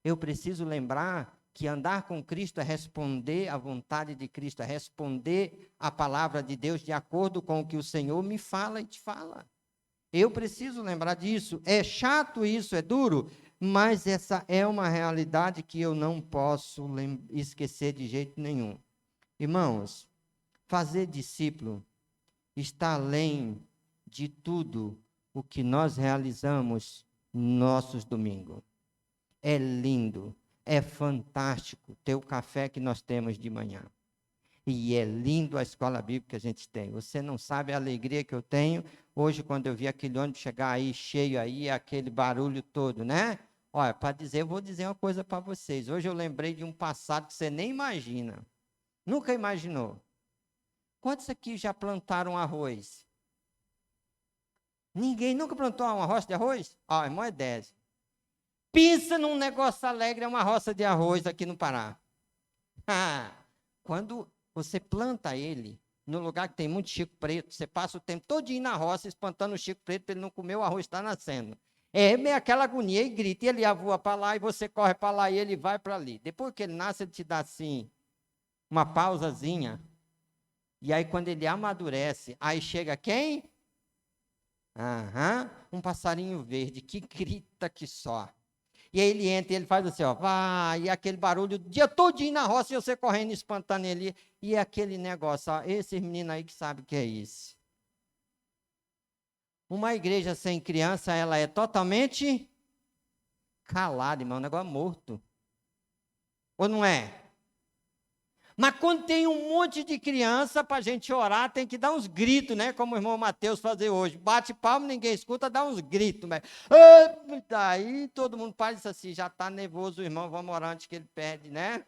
Eu preciso lembrar que andar com Cristo é responder à vontade de Cristo, é responder à palavra de Deus de acordo com o que o Senhor me fala e te fala. Eu preciso lembrar disso. É chato isso, é duro, mas essa é uma realidade que eu não posso esquecer de jeito nenhum. Irmãos, fazer discípulo está além de tudo o que nós realizamos nossos domingos. É lindo, é fantástico ter o café que nós temos de manhã. E é lindo a escola bíblica que a gente tem. Você não sabe a alegria que eu tenho hoje quando eu vi aquele ônibus chegar aí, cheio aí, aquele barulho todo, né? Olha, para dizer, eu vou dizer uma coisa para vocês. Hoje eu lembrei de um passado que você nem imagina. Nunca imaginou. Quantos aqui já plantaram arroz? Ninguém nunca plantou uma roça de arroz? Ó, irmão, é 10. Pensa num negócio alegre, é uma roça de arroz aqui no Pará. Quando você planta ele, no lugar que tem muito chico preto, você passa o tempo todinho na roça, espantando o chico preto para ele não comer, o arroz está nascendo. É meio aquela agonia e grita, e ele voa para lá, e você corre para lá, e ele vai para ali. Depois que ele nasce, ele te dá assim, uma pausazinha. E aí, quando ele amadurece, aí chega quem? Aham, um passarinho verde que grita que só. E aí ele entra e ele faz assim, ó, vai, e aquele barulho o dia todinho na roça, e você correndo, espantando ele, e aquele negócio, ó, esses meninos aí que sabem o que é isso. Uma igreja sem criança, ela é totalmente calada, irmão, um negócio morto. Ou não é? Mas quando tem um monte de criança, para a gente orar, tem que dar uns gritos, né? Como o irmão Mateus fazer hoje. Bate palma, ninguém escuta, dá uns gritos. Mas... Daí todo mundo para e diz assim, já está nervoso o irmão, vamos orar antes que ele perde, né?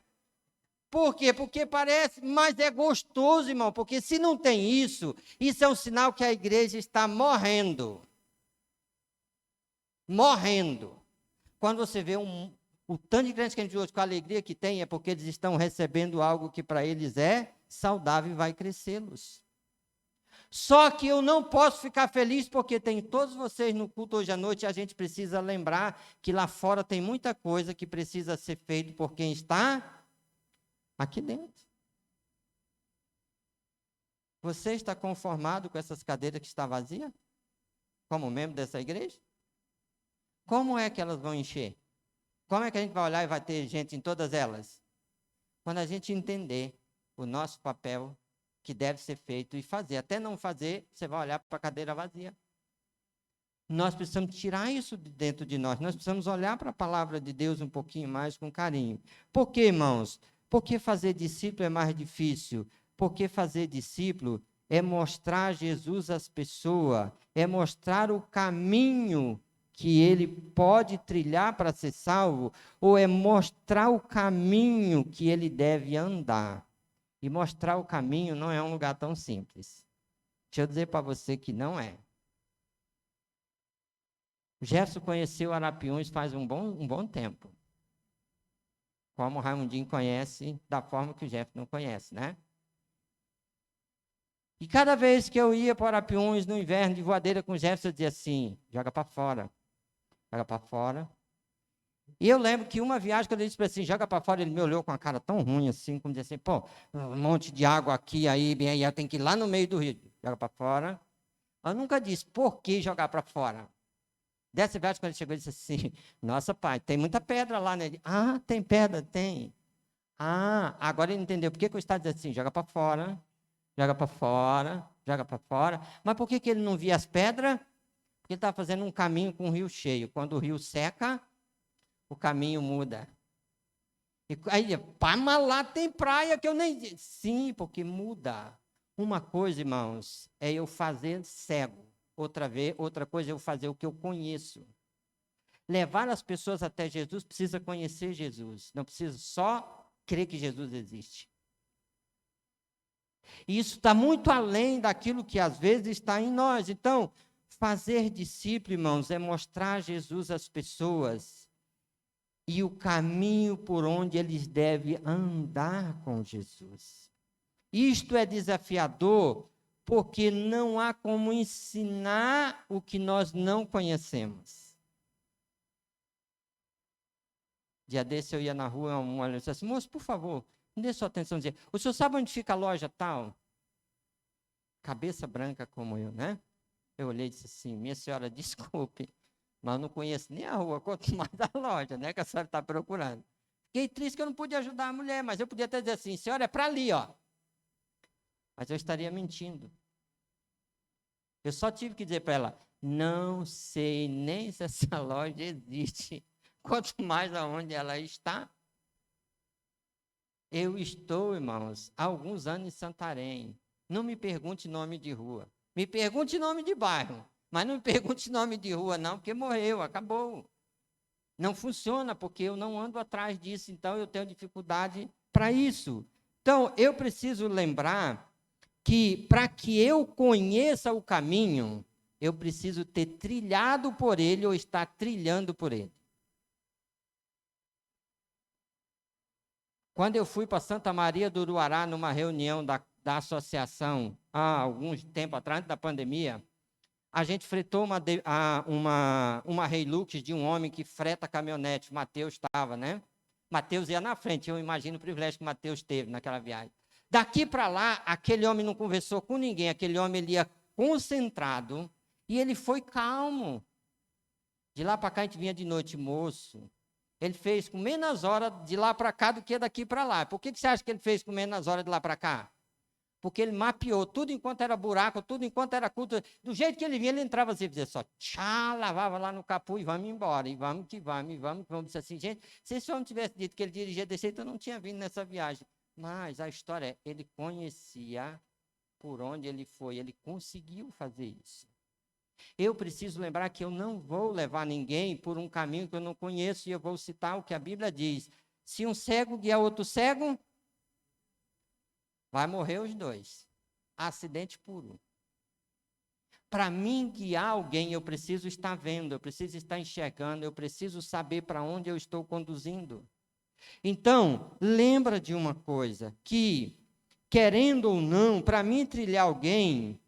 Por quê? Porque parece, mas é gostoso, irmão, porque se não tem isso, isso é um sinal que a igreja está morrendo. Morrendo. Quando você vê o tanto de crentes que a gente hoje com a alegria que tem, é porque eles estão recebendo algo que para eles é saudável e vai crescê-los. Só que eu não posso ficar feliz porque tem todos vocês no culto hoje à noite e a gente precisa lembrar que lá fora tem muita coisa que precisa ser feito por quem está aqui dentro. Você está conformado com essas cadeiras que estão vazias? Como membro dessa igreja? Como é que elas vão encher? Como é que a gente vai olhar e vai ter gente em todas elas? Quando a gente entender o nosso papel que deve ser feito e fazer. Até não fazer, você vai olhar para a cadeira vazia. Nós precisamos tirar isso de dentro de nós. Nós precisamos olhar para a palavra de Deus um pouquinho mais com carinho. Por quê, irmãos? Porque fazer discípulo é mais difícil? Porque fazer discípulo é mostrar Jesus às pessoas, é mostrar o caminho que ele pode trilhar para ser salvo, ou é mostrar o caminho que ele deve andar. E mostrar o caminho não é um lugar tão simples. Deixa eu dizer para você que não é. O Jefferson conheceu Arapiuns faz um bom tempo. Como o Raimundinho conhece, da forma que o Jefferson não conhece, né? E cada vez que eu ia para Arapiuns no inverno de voadeira com o Jefferson, eu dizia assim, joga para fora. Joga para fora. E eu lembro que uma viagem, quando ele disse assim, joga para fora, ele me olhou com a cara tão ruim assim, como dizer assim, pô, um monte de água aqui, aí eu tenho que ir lá no meio do rio. Joga para fora. Eu nunca disse, por que jogar para fora? Dessa viagem, quando ele chegou, ele disse assim, nossa, pai, tem muita pedra lá, né? Ah, tem pedra? Tem. Ah, agora ele entendeu. Por que eu estava dizendo assim, joga para fora, joga para fora, joga para fora. Mas por que ele não via as pedras? Porque ele estava fazendo um caminho com o rio cheio. Quando o rio seca, o caminho muda. E aí, pá, mas lá tem praia que eu nem... Sim, porque muda. Uma coisa, irmãos, é eu fazer cego. Outra coisa é eu fazer o que eu conheço. Levar as pessoas até Jesus precisa conhecer Jesus. Não precisa só crer que Jesus existe. E isso está muito além daquilo que às vezes está em nós. Então, fazer discípulo, irmãos, é mostrar Jesus às pessoas e o caminho por onde eles devem andar com Jesus. Isto é desafiador, porque não há como ensinar o que nós não conhecemos. Dia desse eu ia na rua, uma mulher disse assim, moço, por favor, me dê sua atenção, dizer, o senhor sabe onde fica a loja tal? Cabeça branca como eu, né? Eu olhei e disse assim, minha senhora, desculpe, mas eu não conheço nem a rua, quanto mais a loja, né, que a senhora está procurando. Fiquei triste que eu não pude ajudar a mulher, mas eu podia até dizer assim, senhora, é para ali, ó. Mas eu estaria mentindo. Eu só tive que dizer para ela, não sei nem se essa loja existe, quanto mais aonde ela está. Eu estou, irmãos, há alguns anos em Santarém. Não me pergunte nome de rua. Me pergunte nome de bairro, mas não me pergunte nome de rua, não, porque morreu, acabou. Não funciona, porque eu não ando atrás disso, então eu tenho dificuldade para isso. Então, eu preciso lembrar que, para que eu conheça o caminho, eu preciso ter trilhado por ele ou estar trilhando por ele. Quando eu fui para Santa Maria do Uruará, numa reunião da associação, há alguns tempo atrás, da pandemia, a gente fretou uma Hilux de um homem que freta caminhonete. Mateus estava, né? Mateus ia na frente, eu imagino o privilégio que Mateus teve naquela viagem. Daqui para lá, aquele homem não conversou com ninguém, aquele homem ele ia concentrado, E ele foi calmo. De lá para cá a gente vinha de noite, moço. Ele fez com menos horas de lá para cá do que daqui para lá. Por que você acha que ele fez com menos horas de lá para cá? Porque ele mapeou tudo enquanto era buraco, tudo enquanto era culto. Do jeito que ele vinha, ele entrava assim, dizia só, tchá, lavava lá no capu e vamos embora. E vamos que vamos, e vamos que vamos. Disse assim, gente, se esse homem tivesse dito que ele dirigia desse jeito, eu não tinha vindo nessa viagem. Mas a história é, ele conhecia por onde ele foi, ele conseguiu fazer isso. Eu preciso lembrar que eu não vou levar ninguém por um caminho que eu não conheço, e eu vou citar o que a Bíblia diz. Se um cego guiar outro cego, vai morrer os dois. Acidente puro. Para mim guiar alguém, eu preciso estar vendo, eu preciso estar enxergando, eu preciso saber para onde eu estou conduzindo. Então, lembra de uma coisa, que, querendo ou não, para mim trilhar alguém,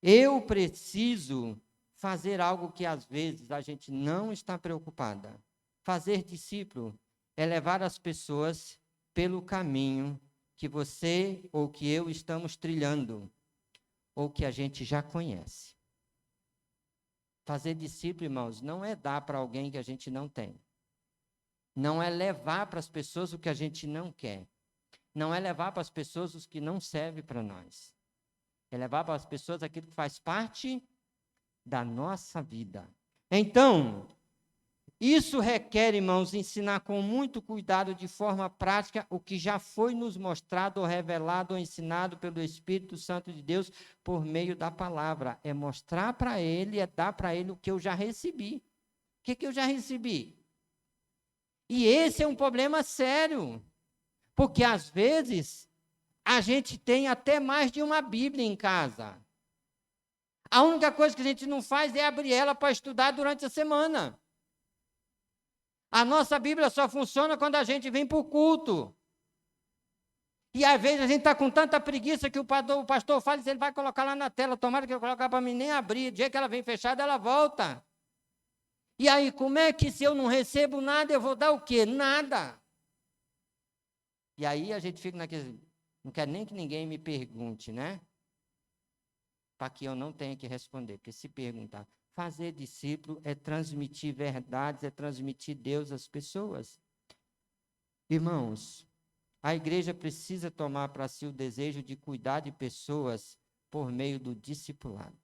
eu preciso fazer algo que às vezes a gente não está preocupada. Fazer discípulo é levar as pessoas pelo caminho que você ou que eu estamos trilhando, ou que a gente já conhece. Fazer discípulo, irmãos, não é dar para alguém que a gente não tem. Não é levar para as pessoas o que a gente não quer. Não é levar para as pessoas os que não servem para nós. É levar para as pessoas aquilo que faz parte da nossa vida. Então, isso requer, irmãos, ensinar com muito cuidado, de forma prática, o que já foi nos mostrado, ou revelado, ou ensinado pelo Espírito Santo de Deus por meio da palavra. É mostrar para ele, é dar para ele o que eu já recebi. O que eu já recebi? E esse é um problema sério, porque às vezes a gente tem até mais de uma Bíblia em casa. A única coisa que a gente não faz é abrir ela para estudar durante a semana. A nossa Bíblia só funciona quando a gente vem para o culto. E às vezes a gente está com tanta preguiça que o pastor fala, ele vai colocar lá na tela, tomara que eu colocar para mim nem abrir. Do dia que ela vem fechada, ela volta. E aí, como é que se eu não recebo nada, eu vou dar o quê? Nada. E aí a gente fica naquele... Não quero nem que ninguém me pergunte, né? Para que eu não tenha que responder. Porque se perguntar, fazer discípulo é transmitir verdades, é transmitir Deus às pessoas. Irmãos, a igreja precisa tomar para si o desejo de cuidar de pessoas por meio do discipulado.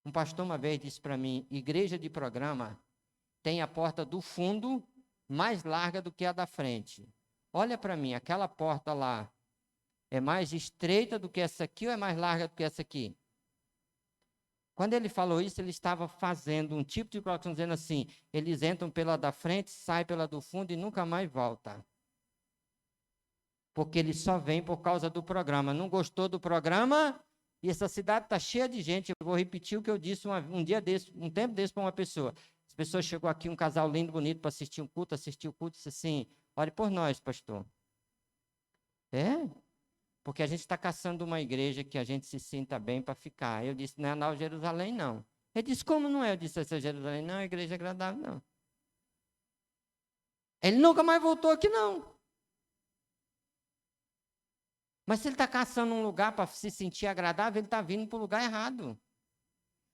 Um pastor uma vez disse para mim, igreja de programa tem a porta do fundo mais larga do que a da frente. Olha para mim, aquela porta lá é mais estreita do que essa aqui ou é mais larga do que essa aqui? Quando ele falou isso, ele estava fazendo um tipo de colocação, dizendo assim, eles entram pela da frente, saem pela do fundo e nunca mais voltam. Porque eles só vêm por causa do programa. Não gostou do programa? E essa cidade está cheia de gente. Eu vou repetir o que eu disse um tempo desse para uma pessoa. Essa pessoa chegou aqui, um casal lindo, bonito, para assistir o culto, disse assim, ore por nós, pastor. É? Porque a gente está caçando uma igreja que a gente se sinta bem para ficar. Eu disse, não é Nova Jerusalém, não. Ele disse, como não é? Eu disse, essa Jerusalém não é uma igreja agradável, não. Ele nunca mais voltou aqui, não. Mas se ele está caçando um lugar para se sentir agradável, ele está vindo para o lugar errado.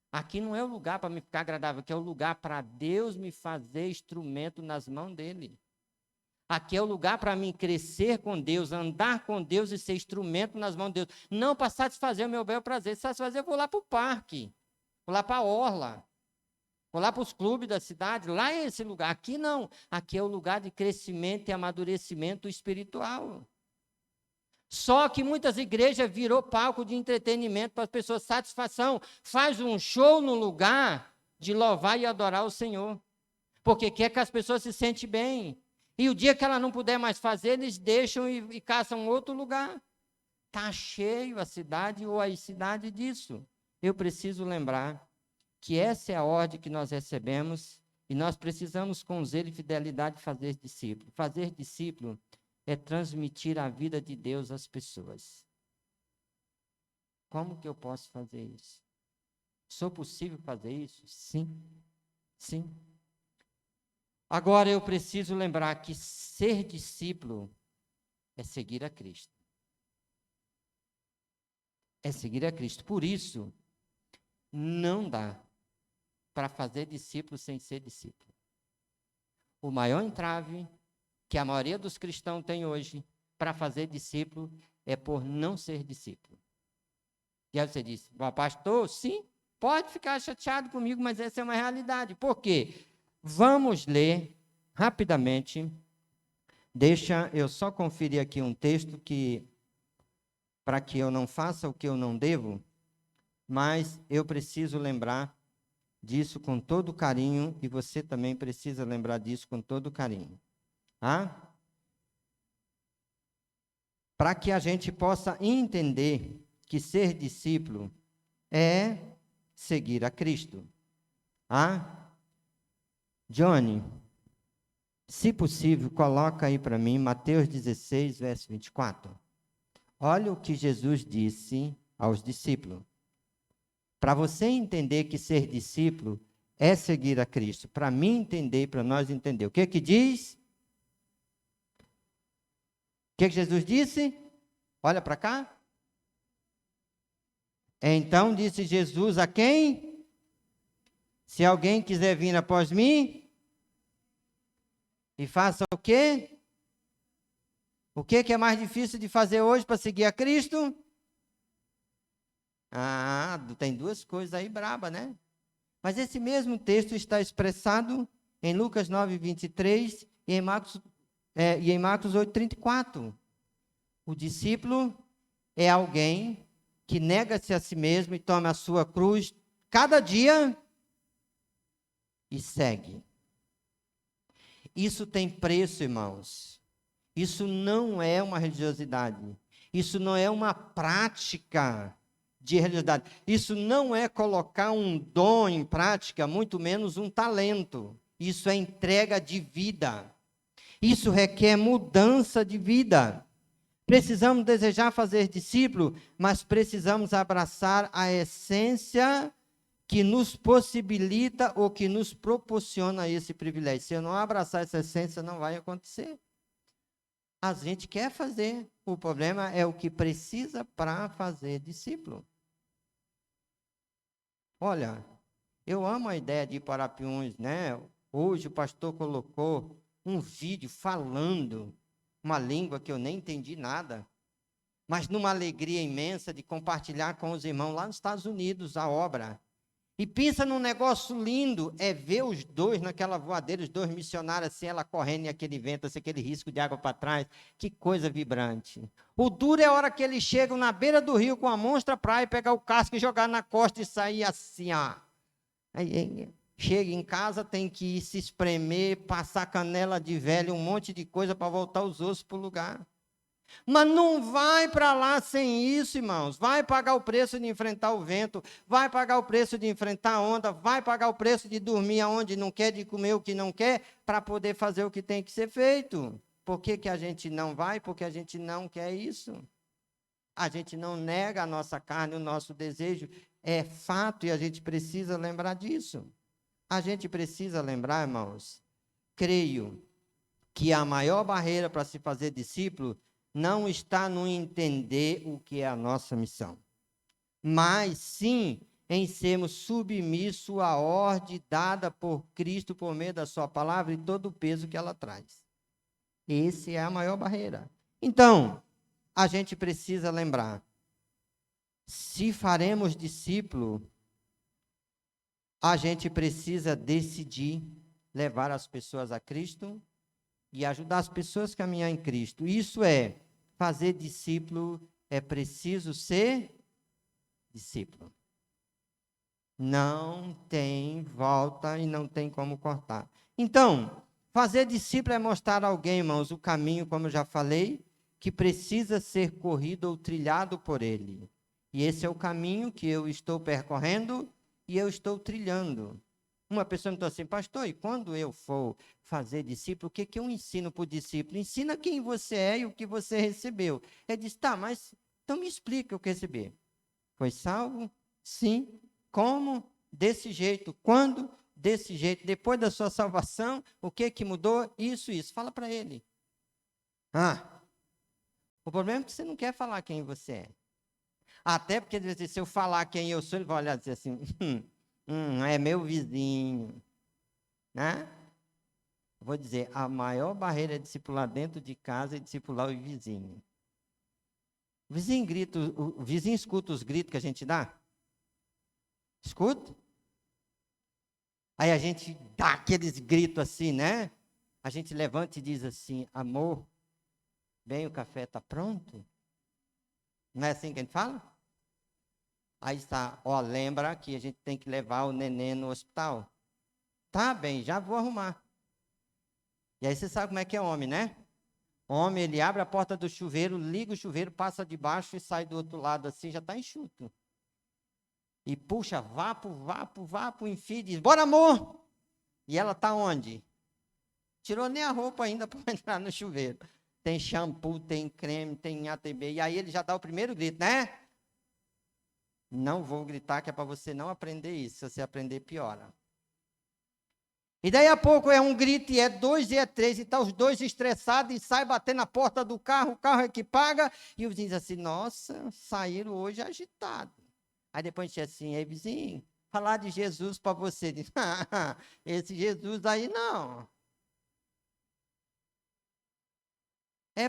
Aqui não é o lugar para me ficar agradável, aqui é o lugar para Deus me fazer instrumento nas mãos dele. Aqui é o lugar para mim crescer com Deus, andar com Deus e ser instrumento nas mãos de Deus. Não para satisfazer o meu bel prazer. Se satisfazer, eu vou lá para o parque, vou lá para a orla, vou lá para os clubes da cidade. Lá é esse lugar. Aqui não. Aqui é o lugar de crescimento e amadurecimento espiritual. Só que muitas igrejas virou palco de entretenimento para as pessoas, satisfação. Faz um show no lugar de louvar e adorar o Senhor. Porque quer que as pessoas se sentem bem. E o dia que ela não puder mais fazer, eles deixam e caçam outro lugar. Está cheio a cidade ou a cidade disso. Eu preciso lembrar que essa é a ordem que nós recebemos e nós precisamos, com zelo e fidelidade, fazer discípulo. Fazer discípulo é transmitir a vida de Deus às pessoas. Como que eu posso fazer isso? Sou possível fazer isso? Sim. Sim. Agora eu preciso lembrar que ser discípulo é seguir a Cristo. É seguir a Cristo. Por isso, Não dá para fazer discípulo sem ser discípulo. O maior entrave que a maioria dos cristãos tem hoje para fazer discípulo é por não ser discípulo. E aí você diz, pastor, sim, pode ficar chateado comigo, mas essa é uma realidade. Por quê? Vamos ler rapidamente. Deixa eu só conferir aqui um texto para que eu não faça o que eu não devo, mas eu preciso lembrar disso com todo carinho e você também precisa lembrar disso com todo carinho. Tá? Para que a gente possa entender que ser discípulo é seguir a Cristo. Johnny, se possível, coloca aí para mim Mateus 16, verso 24. Olha o que Jesus disse aos discípulos. Para você entender que ser discípulo é seguir a Cristo, para mim entender, para nós entender. O que diz? O que Jesus disse? Olha para cá. Então disse Jesus a quem? Se alguém quiser vir após mim, e faça o quê? O que é mais difícil de fazer hoje para seguir a Cristo? Tem duas coisas aí braba, né? Mas esse mesmo texto está expressado em Lucas 9, 23 e em Marcos 8, 34. O discípulo é alguém que nega-se a si mesmo e toma a sua cruz cada dia e segue. Isso tem preço, irmãos. Isso não é uma religiosidade. Isso não é uma prática de religiosidade. Isso não é colocar um dom em prática, muito menos um talento. Isso é entrega de vida. Isso requer mudança de vida. Precisamos desejar fazer discípulo, mas precisamos abraçar a essência que nos possibilita ou que nos proporciona esse privilégio. Se eu não abraçar essa essência, não vai acontecer. A gente quer fazer. O problema é o que precisa para fazer discípulo. Olha, eu amo a ideia de ir para Arapiuns, né? Hoje o pastor colocou um vídeo falando uma língua que eu nem entendi nada, mas numa alegria imensa de compartilhar com os irmãos lá nos Estados Unidos a obra. E pensa num negócio lindo, é ver os dois naquela voadeira, os dois missionários assim, ela correndo e aquele vento, assim, aquele risco de água para trás, que coisa vibrante. O duro é a hora que eles chegam na beira do rio com a monstra praia, pegar o casco e jogar na costa e sair assim, ó. Aí, chega em casa, tem que ir se espremer, passar canela de velho, um monte de coisa para voltar os ossos para o lugar. Mas não vai para lá sem isso, irmãos. Vai pagar o preço de enfrentar o vento, vai pagar o preço de enfrentar a onda, vai pagar o preço de dormir aonde não quer, de comer o que não quer, para poder fazer o que tem que ser feito. Por que a gente não vai? Porque a gente não quer isso. A gente não nega a nossa carne, o nosso desejo. É fato e a gente precisa lembrar disso. A gente precisa lembrar, irmãos, creio que a maior barreira para se fazer discípulo não está no entender o que é a nossa missão, mas sim em sermos submissos à ordem dada por Cristo por meio da sua palavra e todo o peso que ela traz. Essa é a maior barreira. Então, a gente precisa lembrar, se faremos discípulo, a gente precisa decidir levar as pessoas a Cristo e ajudar as pessoas a caminhar em Cristo. Isso é, fazer discípulo é preciso ser discípulo. Não tem volta e não tem como cortar. Então, fazer discípulo é mostrar a alguém, irmãos, o caminho, como eu já falei, que precisa ser corrido ou trilhado por ele. E esse é o caminho que eu estou percorrendo e eu estou trilhando. Uma pessoa me falou assim, pastor, e quando eu for fazer discípulo, o que eu ensino para o discípulo? Ensina quem você é e o que você recebeu. Ele disse, tá, mas então me explica o que receber. Foi salvo? Sim. Como? Desse jeito. Quando? Desse jeito. Depois da sua salvação, o que mudou? Isso. Fala para ele. O problema é que você não quer falar quem você é. Até porque, se eu falar quem eu sou, ele vai olhar e dizer assim, é meu vizinho. Né? Vou dizer, a maior barreira é discipular dentro de casa e discipular o vizinho. O vizinho grita, o vizinho escuta os gritos que a gente dá? Escuta? Aí a gente dá aqueles gritos assim, né? A gente levanta e diz assim, amor, bem, o café está pronto? Não é assim que a gente fala? Aí está, lembra que a gente tem que levar o neném no hospital. Tá bem, já vou arrumar. E aí você sabe como é que é homem, né? Homem, ele abre a porta do chuveiro, liga o chuveiro, passa debaixo e sai do outro lado assim, já está enxuto. E puxa, vapo, enfia e diz, bora amor! E ela está onde? Tirou nem a roupa ainda para entrar no chuveiro. Tem shampoo, tem creme, tem ATB. E aí ele já dá o primeiro grito, né? Não vou gritar, que é para você não aprender isso. Se você aprender, piora. E daí a pouco é um grito, e é dois, e é três, e tá os dois estressados, e sai bater na porta do carro, o carro é que paga, e o vizinho diz assim, nossa, saíram hoje agitados. Aí depois a gente diz assim, ei vizinho, falar de Jesus para você, diz, esse Jesus aí não.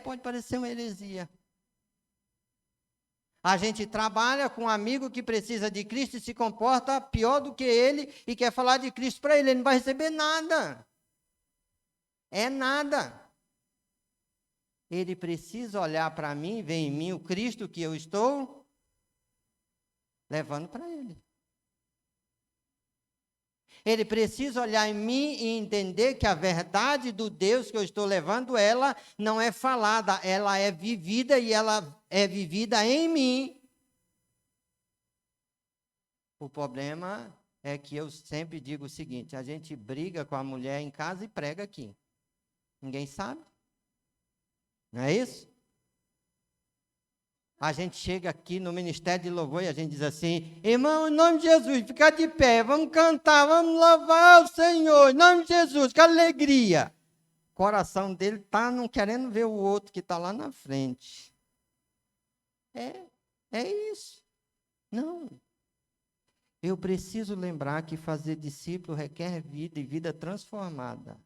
Pode parecer uma heresia. A gente trabalha com um amigo que precisa de Cristo e se comporta pior do que ele e quer falar de Cristo para ele. Ele não vai receber nada. É nada. Ele precisa olhar para mim, ver em mim o Cristo que eu estou levando para ele. Ele precisa olhar em mim e entender que a verdade do Deus que eu estou levando, ela não é falada, ela é vivida e ela é vivida em mim. O problema é que eu sempre digo o seguinte, a gente briga com a mulher em casa e prega aqui. Ninguém sabe? Não é isso? A gente chega aqui no Ministério de Louvor e a gente diz assim, irmão, em nome de Jesus, fica de pé, vamos cantar, vamos louvar o Senhor, em nome de Jesus, que alegria. O coração dele está não querendo ver o outro que está lá na frente. É isso. Não. Eu preciso lembrar que fazer discípulo requer vida e vida transformada.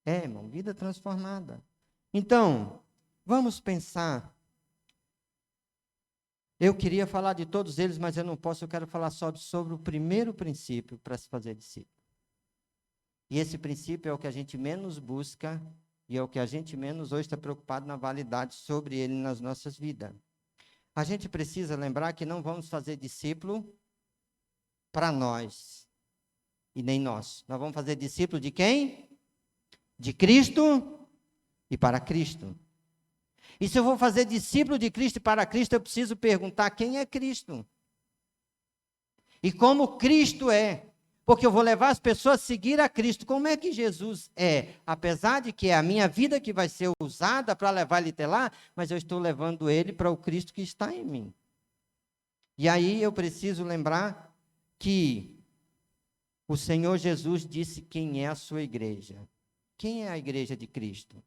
Irmão, vida transformada. Então, vamos pensar. Eu queria falar de todos eles, mas eu não posso, eu quero falar só sobre o primeiro princípio para se fazer discípulo. E esse princípio é o que a gente menos busca e é o que a gente menos hoje está preocupado na validade sobre ele nas nossas vidas. A gente precisa lembrar que não vamos fazer discípulo para nós e nem nós. Nós vamos fazer discípulo de quem? De Cristo e para Cristo. E se eu vou fazer discípulo de Cristo e para Cristo, eu preciso perguntar quem é Cristo. E como Cristo é. Porque eu vou levar as pessoas a seguir a Cristo. Como é que Jesus é? Apesar de que é a minha vida que vai ser usada para levar ele até lá, mas eu estou levando ele para o Cristo que está em mim. E aí eu preciso lembrar que o Senhor Jesus disse quem é a sua igreja. Quem é a igreja de Cristo?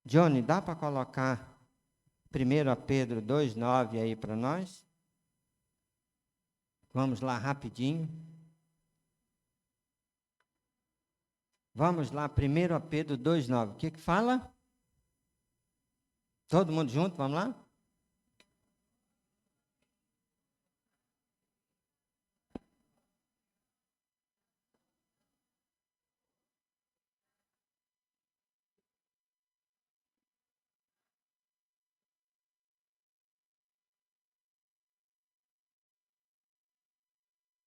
Johnny, dá para colocar 1 Pedro 2,9 aí para nós? Vamos lá rapidinho. Vamos lá, 1 Pedro 2,9. O que fala? Todo mundo junto, vamos lá?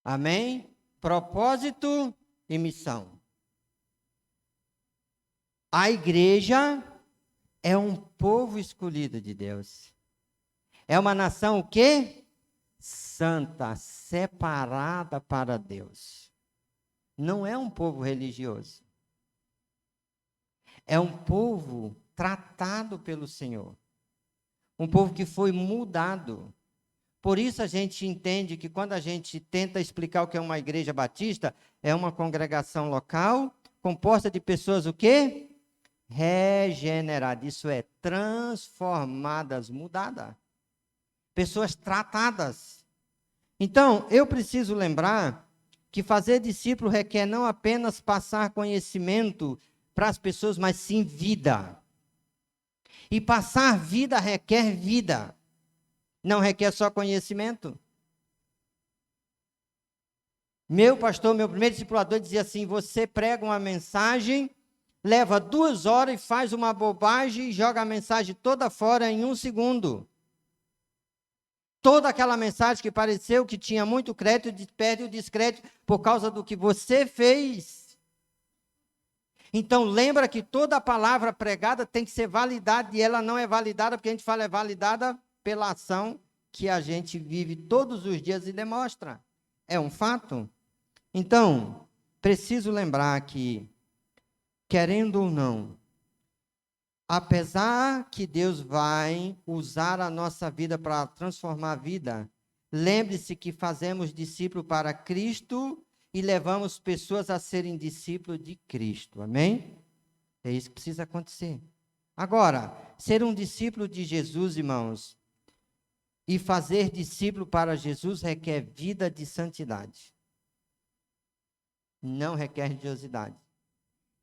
Amém? Propósito e missão. A igreja é um povo escolhido de Deus. É uma nação o quê? Santa, separada para Deus. Não é um povo religioso. É um povo tratado pelo Senhor. Um povo que foi mudado. Por isso a gente entende que quando a gente tenta explicar o que é uma igreja batista, é uma congregação local, composta de pessoas o quê? regeneradas, isso é, transformadas, mudadas. Pessoas tratadas. Então, eu preciso lembrar que fazer discípulo requer não apenas passar conhecimento para as pessoas, mas sim vida. E passar vida requer vida. Não requer só conhecimento. Meu pastor, meu primeiro discipulador dizia assim: você prega uma mensagem, leva 2 horas e faz uma bobagem e joga a mensagem toda fora em 1 segundo. Toda aquela mensagem que pareceu que tinha muito crédito, perde o descrédito por causa do que você fez. Então lembra que toda a palavra pregada tem que ser validada, e ela não é validada porque a gente fala é validada pela ação que a gente vive todos os dias e demonstra. É um fato. Então, preciso lembrar que, querendo ou não, apesar que Deus vai usar a nossa vida para transformar a vida, lembre-se que fazemos discípulo para Cristo e levamos pessoas a serem discípulos de Cristo. Amém? É isso que precisa acontecer. Agora, ser um discípulo de Jesus, irmãos, e fazer discípulo para Jesus requer vida de santidade. Não requer religiosidade.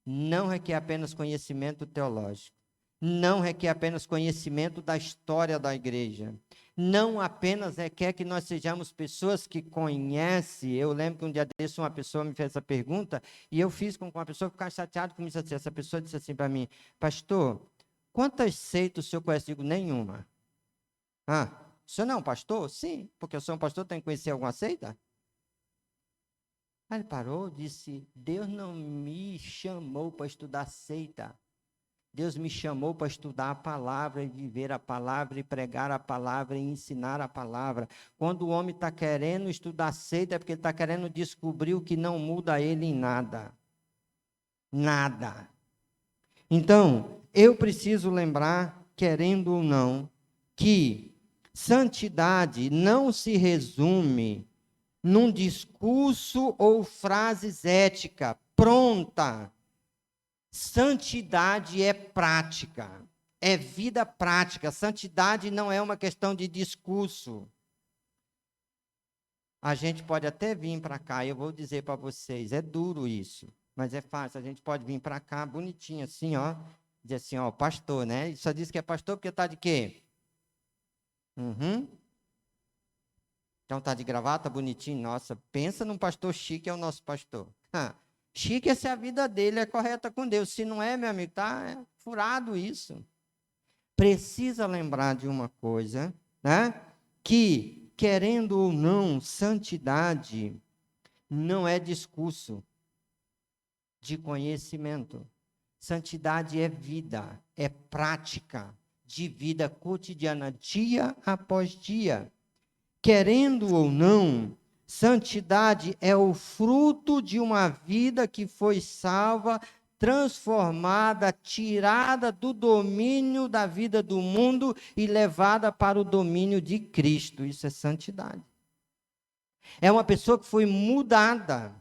Não requer apenas conhecimento teológico. Não requer apenas conhecimento da história da igreja. Não apenas requer que nós sejamos pessoas que conhecem. Eu lembro que um dia desse uma pessoa me fez essa pergunta e eu fiz com que uma pessoa ficasse chateada comigo. Essa pessoa disse assim para mim: pastor, quantas seitas o senhor conhece? Eu digo: nenhuma. Ah, o senhor não é um pastor? Sim, porque eu sou um pastor, tem que conhecer alguma seita? Aí ele parou, disse: Deus não me chamou para estudar seita. Deus me chamou para estudar a palavra e viver a palavra e pregar a palavra e ensinar a palavra. Quando o homem está querendo estudar seita, é porque ele está querendo descobrir o que não muda ele em nada. Nada. Então, eu preciso lembrar, querendo ou não, que santidade não se resume num discurso ou frases éticas pronta. Santidade é prática, é vida prática. Santidade não é uma questão de discurso. A gente pode até vir para cá, eu vou dizer para vocês, é duro isso, mas é fácil. A gente pode vir para cá bonitinho assim, ó, dizer assim, ó, pastor, né? Só diz que é pastor porque está de quê? Então está de gravata, bonitinho. Nossa, pensa num pastor chique, é o nosso pastor. Chique é se a vida dele é correta com Deus. Se não é, meu amigo, está furado isso. Precisa lembrar de uma coisa, né? Que, querendo ou não, santidade não é discurso de conhecimento. Santidade é vida, é prática de vida cotidiana, dia após dia. Querendo ou não, santidade é o fruto de uma vida que foi salva, transformada, tirada do domínio da vida do mundo e levada para o domínio de Cristo. Isso é santidade. É uma pessoa que foi mudada.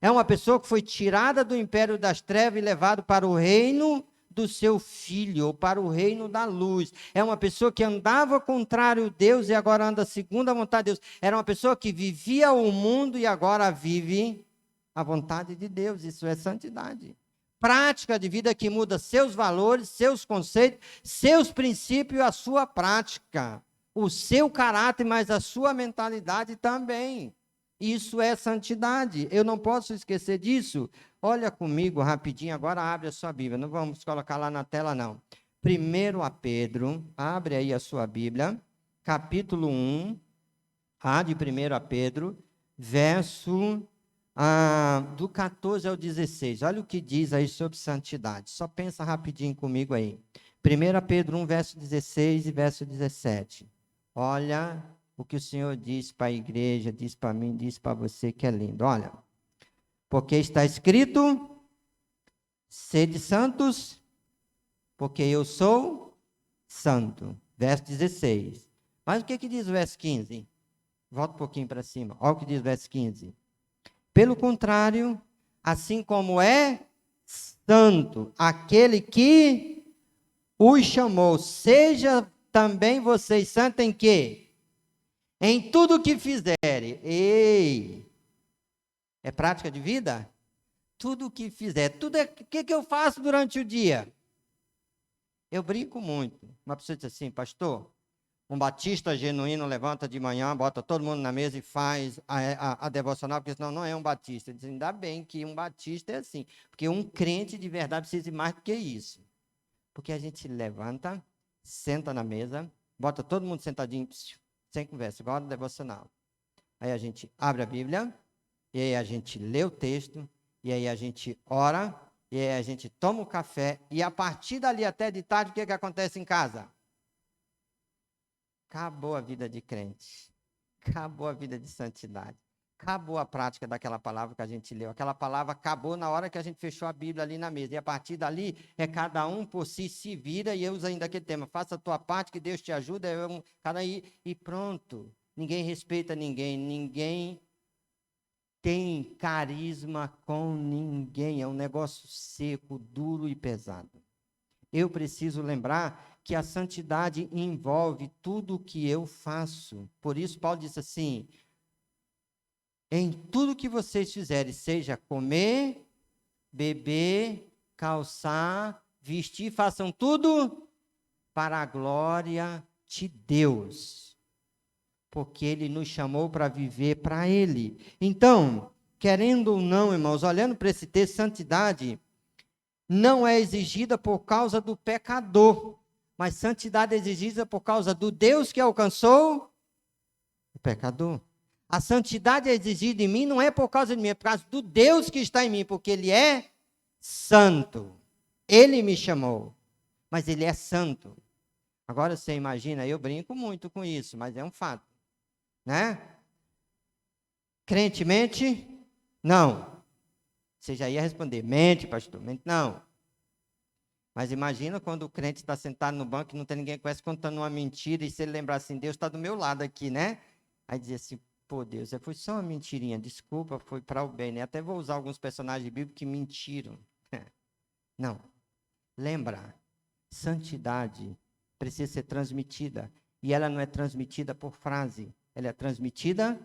É uma pessoa que foi tirada do império das trevas e levada para o reino do seu filho, ou para o reino da luz. É uma pessoa que andava contrário a Deus e agora anda segundo a vontade de Deus. Era uma pessoa que vivia o mundo e agora vive a vontade de Deus. Isso é santidade. Prática de vida que muda seus valores, seus conceitos, seus princípios, a sua prática, o seu caráter, mas a sua mentalidade também. Isso é santidade. Eu não posso esquecer disso. Olha comigo rapidinho, agora abre a sua Bíblia. Não vamos colocar lá na tela, não. 1 Pedro, abre aí a sua Bíblia, capítulo 1, de 1 Pedro, verso do 14 ao 16. Olha o que diz aí sobre santidade. Só pensa rapidinho comigo aí. 1 Pedro 1, verso 16 e verso 17. Olha o que o Senhor diz para a igreja, diz para mim, diz para você, que é lindo. Olha, porque está escrito: sede santos, porque eu sou santo. Verso 16. Mas o que diz o verso 15? Volta um pouquinho para cima. Olha o que diz o verso 15. Pelo contrário, assim como é santo, aquele que os chamou. Seja também vocês santos em quê? Em tudo que fizerem. Ei! É prática de vida? Tudo o que fizer. Tudo é o que eu faço durante o dia? Eu brinco muito. Uma pessoa diz assim, pastor, um batista genuíno levanta de manhã, bota todo mundo na mesa e faz a devocional, porque senão não é um batista. Diz, ainda bem que um batista é assim. Porque um crente de verdade precisa de mais do que isso. Porque a gente levanta, senta na mesa, bota todo mundo sentadinho, sem conversa, igual a devocional. Aí a gente abre a Bíblia, e aí a gente lê o texto, e aí a gente ora, e aí a gente toma o café, e a partir dali até de tarde, o que acontece em casa? Acabou a vida de crente. Acabou a vida de santidade. Acabou a prática daquela palavra que a gente leu. Aquela palavra acabou na hora que a gente fechou a Bíblia ali na mesa. E a partir dali, é cada um por si se vira, e eu uso ainda aquele tema, faça a tua parte, que Deus te ajuda, cada aí, e pronto. Ninguém respeita ninguém, ninguém tem carisma com ninguém. É um negócio seco, duro e pesado. Eu preciso lembrar que a santidade envolve tudo o que eu faço. Por isso, Paulo disse assim, em tudo que vocês fizerem, seja comer, beber, calçar, vestir, façam tudo para a glória de Deus. Porque Ele nos chamou para viver para Ele. Então, querendo ou não, irmãos, olhando para esse texto, santidade não é exigida por causa do pecador, mas santidade é exigida por causa do Deus que alcançou o pecador. A santidade é exigida em mim não é por causa de mim, é por causa do Deus que está em mim, porque Ele é santo. Ele me chamou, mas Ele é santo. Agora você imagina, eu brinco muito com isso, mas é um fato, né? Crente mente? Não. Você já ia responder, mente, pastor, mente não. Mas imagina quando o crente está sentado no banco e não tem ninguém que conhece contando uma mentira, e se ele lembrar assim, Deus está do meu lado aqui, né? Aí dizer assim, pô Deus, foi só uma mentirinha, desculpa, foi para o bem, né? Até vou usar alguns personagens bíblicos que mentiram. Não. Lembra, santidade precisa ser transmitida, e ela não é transmitida por frase, ela é transmitida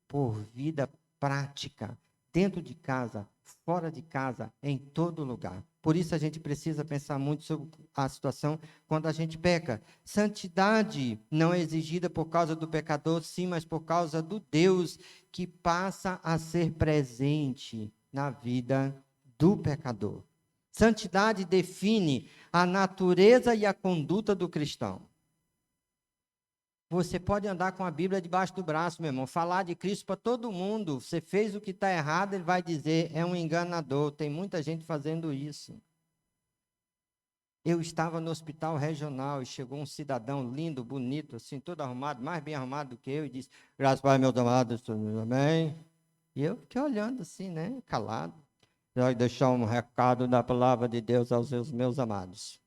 por vida prática, dentro de casa, fora de casa, em todo lugar. Por isso a gente precisa pensar muito sobre a situação quando a gente peca. Santidade não é exigida por causa do pecador, sim, mas por causa do Deus que passa a ser presente na vida do pecador. Santidade define a natureza e a conduta do cristão. Você pode andar com a Bíblia debaixo do braço, meu irmão, falar de Cristo para todo mundo. Você fez o que está errado, ele vai dizer, é um enganador. Tem muita gente fazendo isso. Eu estava no hospital regional e chegou um cidadão lindo, bonito, assim, todo arrumado, mais bem arrumado do que eu, e disse, graças a Pai, meus amados, amém. E eu fiquei olhando assim, né, calado. Vai deixar um recado da palavra de Deus aos meus amados.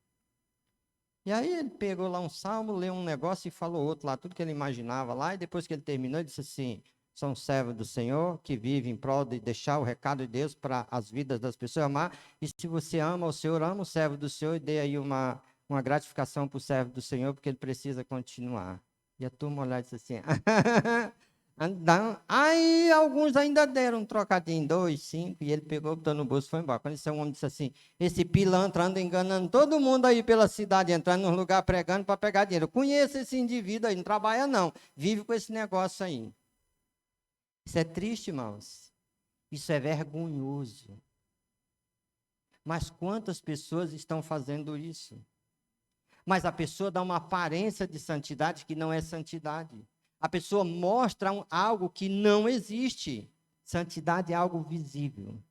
E aí ele pegou lá um salmo, leu um negócio e falou outro lá, tudo que ele imaginava lá, e depois que ele terminou, ele disse assim, são servos do Senhor, que vivem em prol de deixar o recado de Deus para as vidas das pessoas, amar, e se você ama o Senhor, ama o servo do Senhor, e dê aí uma gratificação para o servo do Senhor, porque ele precisa continuar. E a turma olhar e disse assim, aí alguns ainda deram um trocadinho, 2, 5, e ele pegou, botou no bolso e foi embora. Quando esse homem disse assim, esse pilantra anda enganando todo mundo aí pela cidade, entrando num lugar pregando para pegar dinheiro. Eu conheço esse indivíduo aí, não trabalha não, vive com esse negócio aí. Isso é triste, irmãos. Isso é vergonhoso. Mas quantas pessoas estão fazendo isso? Mas a pessoa dá uma aparência de santidade que não é santidade. A pessoa mostra algo que não existe. Santidade é algo visível.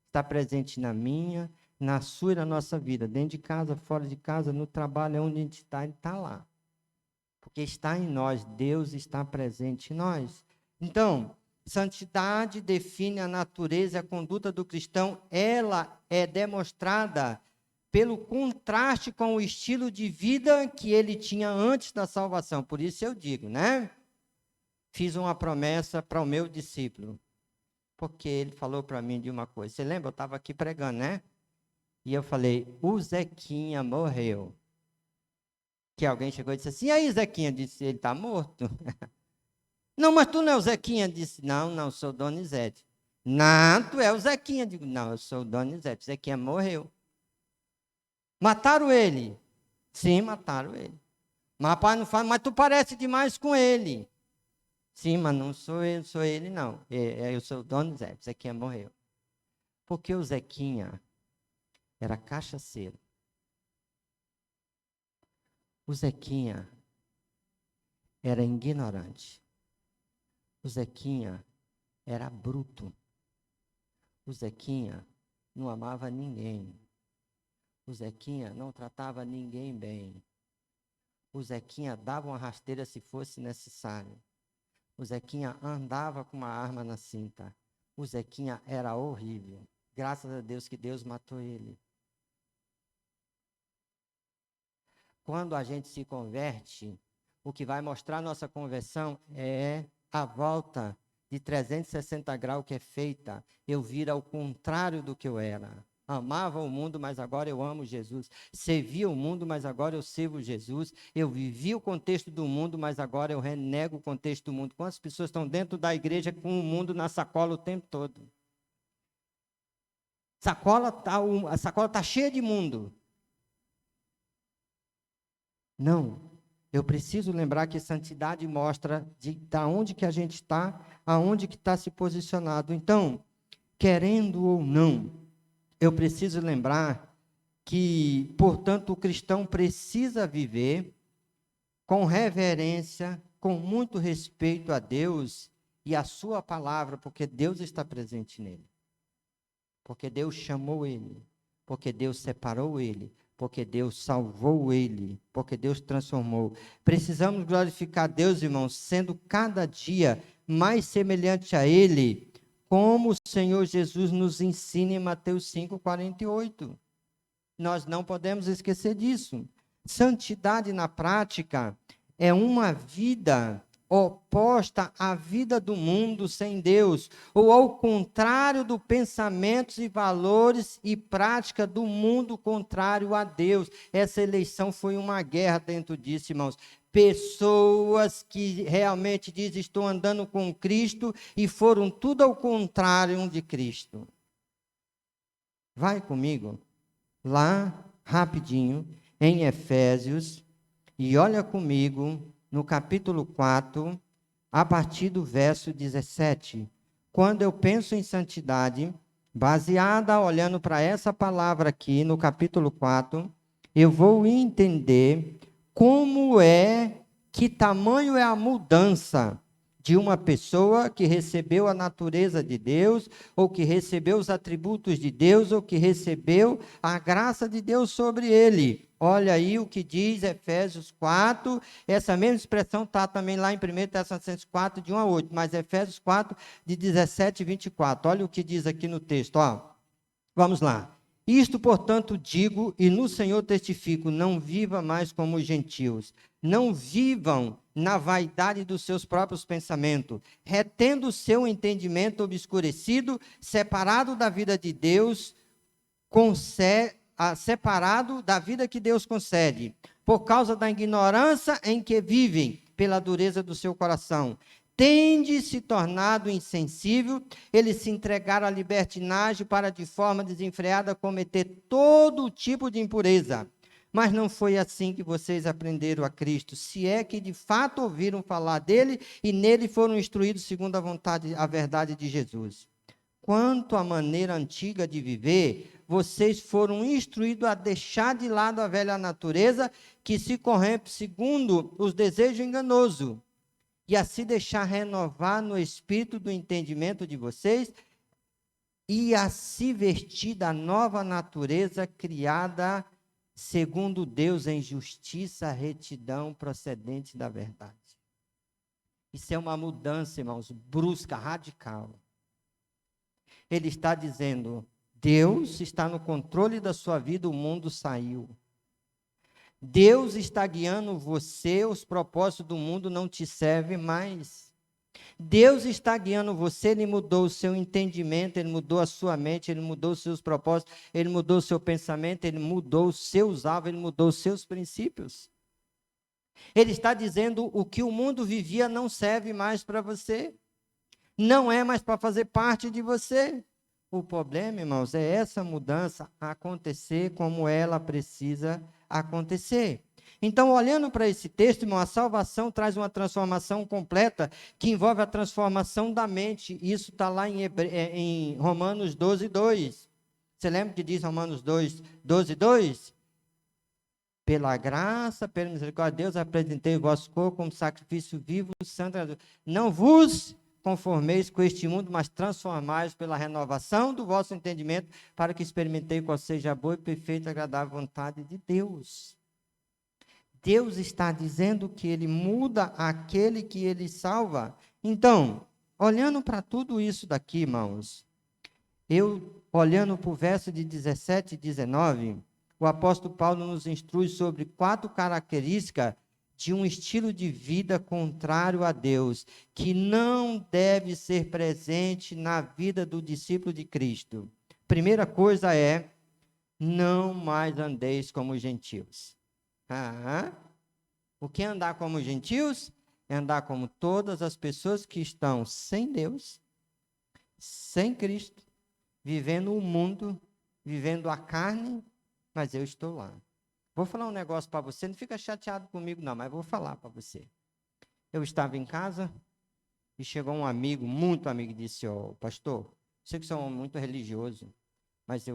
Está presente na minha, na sua e na nossa vida. Dentro de casa, fora de casa, no trabalho, onde a gente está, ele está lá. Porque está em nós, Deus está presente em nós. Então, santidade define a natureza e a conduta do cristão. Ela é demonstrada pelo contraste com o estilo de vida que ele tinha antes da salvação. Por isso eu digo, né? Fiz uma promessa para o meu discípulo, porque ele falou para mim de uma coisa. Você lembra? Eu estava aqui pregando, né? E eu falei, o Zequinha morreu. Que alguém chegou e disse assim, e aí Zequinha? Disse, ele está morto. Não, mas tu não é o Zequinha? Disse, não, sou Donizete. Não, tu é o Zequinha. Digo, não, eu sou o Donizete. Zequinha morreu. Mataram ele? Sim, mataram ele. Mas rapaz, não fala, mas tu parece demais com ele. Sim, mas não sou ele não. Eu sou o Donizete. Zequinha morreu. Porque o Zequinha era cachaceiro. O Zequinha era ignorante. O Zequinha era bruto. O Zequinha não amava ninguém. O Zequinha não tratava ninguém bem. O Zequinha dava uma rasteira se fosse necessário. O Zequinha andava com uma arma na cinta. O Zequinha era horrível. Graças a Deus que Deus matou ele. Quando a gente se converte, o que vai mostrar nossa conversão é a volta de 360 graus que é feita. Eu viro ao contrário do que eu era. Amava o mundo, mas agora eu amo Jesus. Servia o mundo, mas agora eu sirvo Jesus. Eu vivi o contexto do mundo, mas agora eu renego o contexto do mundo. Quantas pessoas estão dentro da igreja com o mundo na sacola o tempo todo? A sacola está cheia de mundo. Não, eu preciso lembrar que santidade mostra da onde que a gente está, aonde que está se posicionado. Então, querendo ou não, eu preciso lembrar que, portanto, o cristão precisa viver com reverência, com muito respeito a Deus e a sua palavra, porque Deus está presente nele. Porque Deus chamou ele, porque Deus separou ele, porque Deus salvou ele, porque Deus transformou. Precisamos glorificar Deus, irmãos, sendo cada dia mais semelhante a ele, como o Senhor Jesus nos ensina em Mateus 5:48. Nós não podemos esquecer disso. Santidade na prática é uma vida oposta à vida do mundo sem Deus, ou ao contrário dos pensamentos e valores e prática do mundo contrário a Deus. Essa eleição foi uma guerra dentro disso, irmãos. Pessoas que realmente dizem, estou andando com Cristo, e foram tudo ao contrário de Cristo. Vai comigo, lá, rapidinho, em Efésios, e olha comigo, no capítulo 4, a partir do verso 17. Quando eu penso em santidade, baseada, olhando para essa palavra aqui, no capítulo 4, eu vou entender como é, que tamanho é a mudança de uma pessoa que recebeu a natureza de Deus, ou que recebeu os atributos de Deus, ou que recebeu a graça de Deus sobre ele. Olha aí o que diz Efésios 4, essa mesma expressão está também lá em 1 Tessalonicenses 4, de 1 a 8, mas Efésios 4, de 17 e 24. Olha o que diz aqui no texto, ó. Vamos lá. Isto, portanto, digo, e no Senhor testifico, não viva mais como os gentios, não vivam na vaidade dos seus próprios pensamentos, retendo o seu entendimento obscurecido, separado da vida de Deus, separado da vida que Deus concede, por causa da ignorância em que vivem, pela dureza do seu coração. Tende se tornado insensível, eles se entregaram à libertinagem para, de forma desenfreada, cometer todo tipo de impureza. Mas não foi assim que vocês aprenderam a Cristo, se é que de fato ouviram falar dele e nele foram instruídos segundo a vontade, a verdade de Jesus. Quanto à maneira antiga de viver, vocês foram instruídos a deixar de lado a velha natureza que se corrompe segundo os desejos enganosos, e a se deixar renovar no espírito do entendimento de vocês, e a se vestir da nova natureza criada segundo Deus em justiça, retidão procedente da verdade. Isso é uma mudança, irmãos, brusca, radical. Ele está dizendo, Deus está no controle da sua vida, o mundo saiu. Deus está guiando você, os propósitos do mundo não te servem mais. Deus está guiando você, Ele mudou o seu entendimento, Ele mudou a sua mente, Ele mudou os seus propósitos, Ele mudou o seu pensamento, Ele mudou os seus alvos, Ele mudou os seus princípios. Ele está dizendo o que o mundo vivia não serve mais para você, não é mais para fazer parte de você. O problema, irmãos, é essa mudança acontecer como ela precisa acontecer. Então, olhando para esse texto, irmão, a salvação traz uma transformação completa que envolve a transformação da mente. Isso está lá em Romanos 12, 2. Você lembra que diz Romanos 2, 12, 2? Pela graça, pela misericórdia de Deus, apresentei o vosso corpo como sacrifício vivo, santo. Não vos conformeis com este mundo, mas transformais pela renovação do vosso entendimento, para que experimentei qual seja a boa e perfeita e agradável vontade de Deus. Deus está dizendo que Ele muda aquele que Ele salva. Então, olhando para tudo isso daqui, irmãos, eu, olhando para o verso de 17 e 19, o apóstolo Paulo nos instrui sobre 4 características de um estilo de vida contrário a Deus, que não deve ser presente na vida do discípulo de Cristo. Primeira coisa é, não mais andeis como gentios. O que é andar como gentios? É andar como todas as pessoas que estão sem Deus, sem Cristo, vivendo o mundo, vivendo a carne, mas eu estou lá. Vou falar um negócio para você, não fica chateado comigo não, mas vou falar para você. Eu estava em casa e chegou um amigo, muito amigo, e disse, pastor, sei que você é um homem muito religioso, mas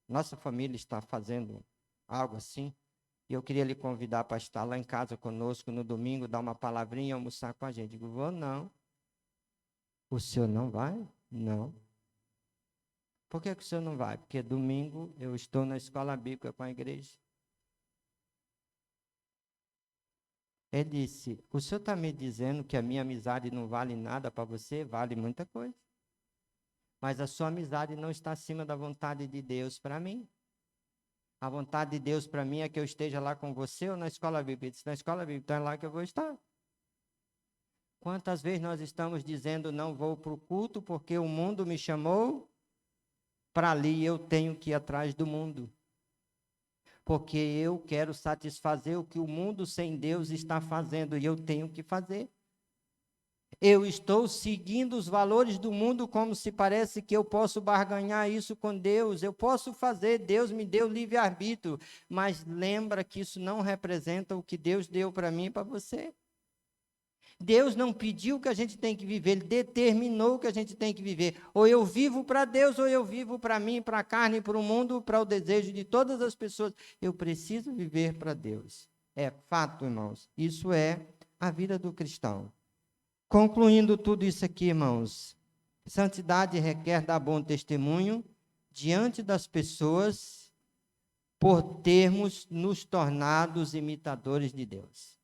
nossa família está fazendo algo assim, e eu queria lhe convidar para estar lá em casa conosco no domingo, dar uma palavrinha e almoçar com a gente. Eu digo, vou não. O senhor não vai? Não. Por que o senhor não vai? Porque domingo eu estou na escola bíblica com a igreja. Ele disse, o senhor está me dizendo que a minha amizade não vale nada para você? Vale muita coisa. Mas a sua amizade não está acima da vontade de Deus para mim. A vontade de Deus para mim é que eu esteja lá com você ou na escola bíblica. Ele disse, na escola bíblica, então é lá que eu vou estar. Quantas vezes nós estamos dizendo, não vou para o culto porque o mundo me chamou para ali, eu tenho que ir atrás do mundo. Porque eu quero satisfazer o que o mundo sem Deus está fazendo e eu tenho que fazer. Eu estou seguindo os valores do mundo como se parece que eu posso barganhar isso com Deus. Eu posso fazer, Deus me deu livre-arbítrio, mas lembra que isso não representa o que Deus deu para mim e para você. Deus não pediu que a gente tem que viver, Ele determinou que a gente tem que viver. Ou eu vivo para Deus, ou eu vivo para mim, para a carne, para o mundo, para o desejo de todas as pessoas. Eu preciso viver para Deus. É fato, irmãos. Isso é a vida do cristão. Concluindo tudo isso aqui, irmãos, santidade requer dar bom testemunho diante das pessoas por termos nos tornados imitadores de Deus.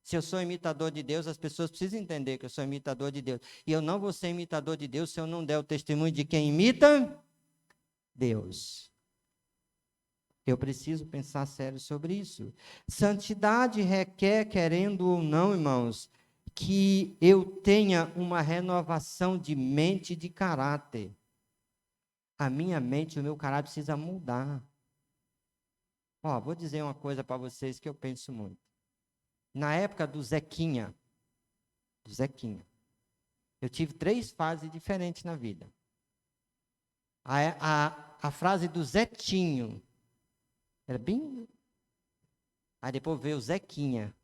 Se eu sou imitador de Deus, as pessoas precisam entender que eu sou imitador de Deus. E eu não vou ser imitador de Deus se eu não der o testemunho de quem imita Deus. Eu preciso pensar sério sobre isso. Santidade requer, querendo ou não, irmãos, que eu tenha uma renovação de mente e de caráter. A minha mente e o meu caráter precisa mudar. Vou dizer uma coisa para vocês que eu penso muito. Na época do Zequinha, eu tive 3 fases diferentes na vida. A frase do Zetinho era bem... Aí depois veio o Zequinha.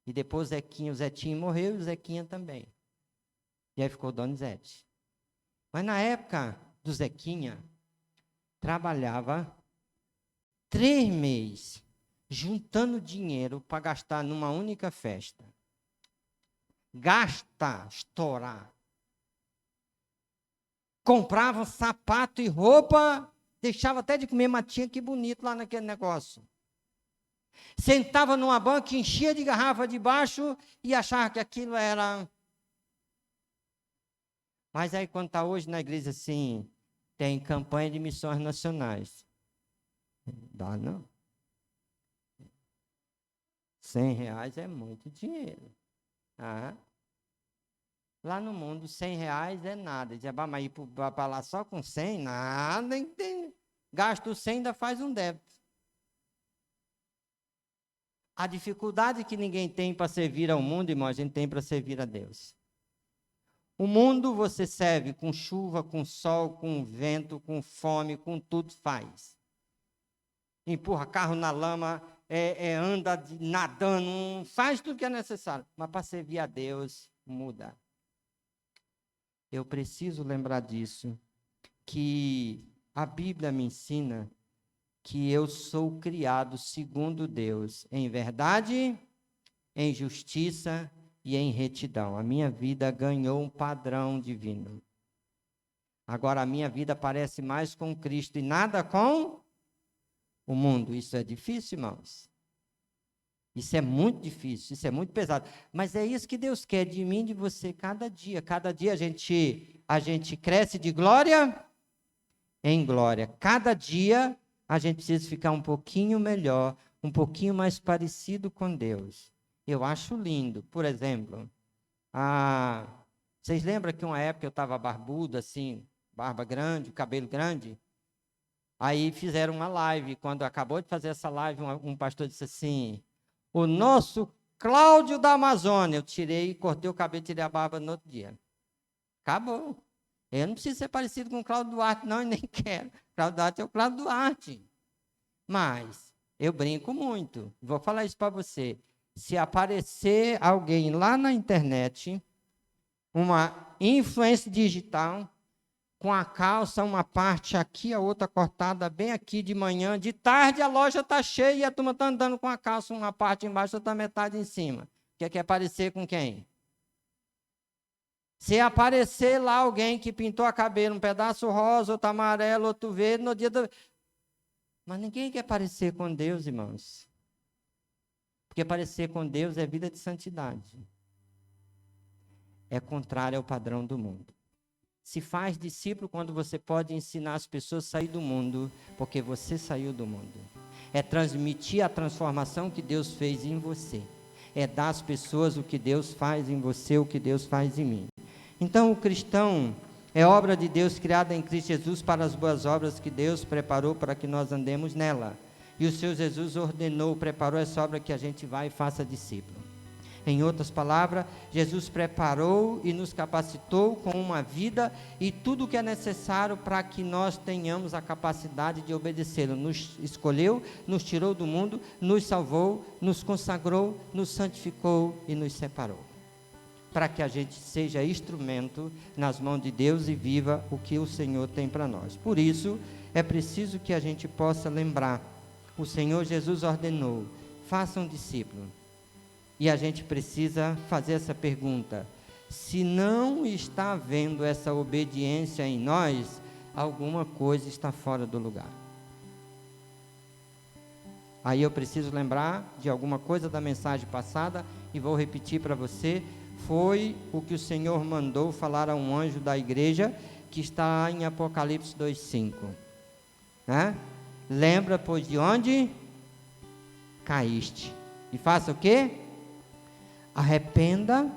E depois o Zetinho morreu e o Zequinha também. E aí ficou o Donizete. Mas na época do Zequinha, trabalhava 3 meses juntando dinheiro para gastar numa única festa. Gastar, estourar. Comprava sapato e roupa, deixava até de comer matinha, que bonito lá naquele negócio. Sentava numa banca, enchia de garrafa de baixo e achava que aquilo era... Mas aí quando está hoje na igreja assim, tem campanha de missões nacionais. Dá não. R$100 é muito dinheiro. Lá no mundo, R$ 100 é nada. Diz, mas ir para lá só com 100? Nada. Gasta o 100 ainda faz um débito. A dificuldade que ninguém tem para servir ao mundo, irmão, a gente tem para servir a Deus. O mundo você serve com chuva, com sol, com vento, com fome, com tudo faz. Empurra carro na lama, anda nadando, faz tudo que é necessário. Mas para servir a Deus, muda. Eu preciso lembrar disso, que a Bíblia me ensina que eu sou criado segundo Deus, em verdade, em justiça e em retidão. A minha vida ganhou um padrão divino. Agora a minha vida parece mais com Cristo e nada com o mundo. Isso é difícil, irmãos. Isso é muito difícil, isso é muito pesado. Mas é isso que Deus quer de mim e de você cada dia. Cada dia a gente cresce de glória em glória. Cada dia a gente precisa ficar um pouquinho melhor, um pouquinho mais parecido com Deus. Eu acho lindo. Por exemplo, vocês lembram que uma época eu estava barbudo, assim, barba grande, cabelo grande? Aí fizeram uma live. Quando acabou de fazer essa live, um pastor disse assim: o nosso Cláudio da Amazônia. Eu tirei, cortei o cabelo, tirei a barba no outro dia. Acabou. Eu não preciso ser parecido com o Cláudio Duarte, não, e nem quero. Cláudio Duarte é o Cláudio Duarte. Mas eu brinco muito. Vou falar isso para você. Se aparecer alguém lá na internet, uma influência digital, com a calça, uma parte aqui, a outra cortada bem aqui de manhã, de tarde a loja está cheia e a turma está andando com a calça, uma parte embaixo, outra metade em cima. Quer aparecer com quem? Se aparecer lá alguém que pintou a cabelo, um pedaço rosa, outro amarelo, outro verde, no dia do... Mas ninguém quer parecer com Deus, irmãos. Porque parecer com Deus é vida de santidade. É contrário ao padrão do mundo. Se faz discípulo quando você pode ensinar as pessoas a sair do mundo, porque você saiu do mundo. É transmitir a transformação que Deus fez em você. É dar às pessoas o que Deus faz em você, o que Deus faz em mim. Então, o cristão é obra de Deus criada em Cristo Jesus para as boas obras que Deus preparou para que nós andemos nela. E o Senhor Jesus ordenou, preparou essa obra que a gente vai e faça discípulo. Em outras palavras, Jesus preparou e nos capacitou com uma vida e tudo o que é necessário para que nós tenhamos a capacidade de obedecê-lo. Nos escolheu, nos tirou do mundo, nos salvou, nos consagrou, nos santificou e nos separou. Para que a gente seja instrumento nas mãos de Deus e viva o que o Senhor tem para nós. Por isso, é preciso que a gente possa lembrar. O Senhor Jesus ordenou, faça um discípulo. E a gente precisa fazer essa pergunta: se não está havendo essa obediência em nós, alguma coisa está fora do lugar. Aí eu preciso lembrar de alguma coisa da mensagem passada e vou repetir para você. Foi o que o Senhor mandou falar a um anjo da igreja que está em Apocalipse 2:5. Né? Lembra, pois, de onde caíste. E faça o quê? Arrependa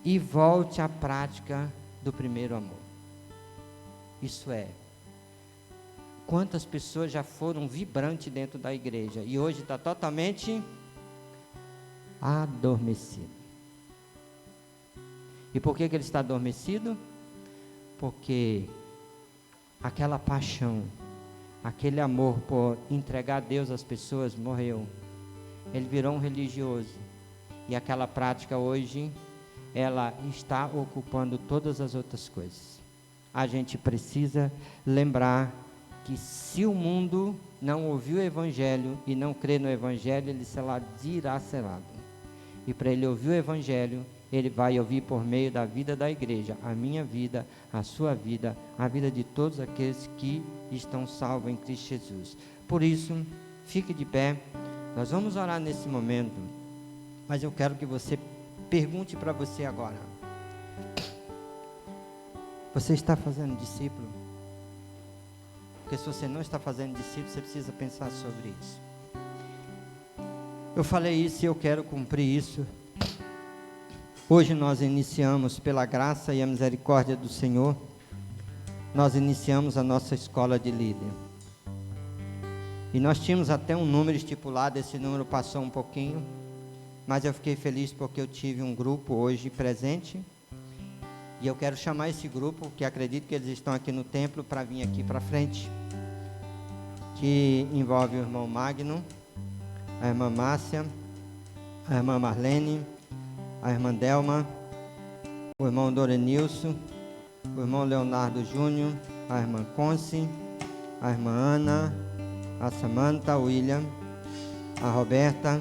e volte à prática do primeiro amor. Isso é. Quantas pessoas já foram vibrantes dentro da igreja e hoje está totalmente adormecido. E por que ele está adormecido? Porque aquela paixão, aquele amor por entregar a Deus às pessoas morreu. Ele virou um religioso. E aquela prática hoje, ela está ocupando todas as outras coisas. A gente precisa lembrar que se o mundo não ouviu o Evangelho e não crê no Evangelho, ele será dilacerado. E para ele ouvir o Evangelho, ele vai ouvir por meio da vida da igreja, a minha vida, a sua vida, a vida de todos aqueles que estão salvos em Cristo Jesus. Por isso, fique de pé, nós vamos orar nesse momento, mas eu quero que você pergunte para você agora: você está fazendo discípulo? Porque se você não está fazendo discípulo, você precisa pensar sobre isso. Eu falei isso e eu quero cumprir isso. Hoje nós iniciamos, pela graça e a misericórdia do Senhor, nós iniciamos a nossa escola de líder. E nós tínhamos até um número estipulado, esse número passou um pouquinho, mas eu fiquei feliz porque eu tive um grupo hoje presente, e eu quero chamar esse grupo, que acredito que eles estão aqui no templo, para vir aqui para frente, que envolve o irmão Magno, a irmã Márcia, a irmã Marlene, a irmã Delma, o irmão Dorenilson, o irmão Leonardo Júnior, a irmã Conce, a irmã Ana, a Samanta, o William, a Roberta,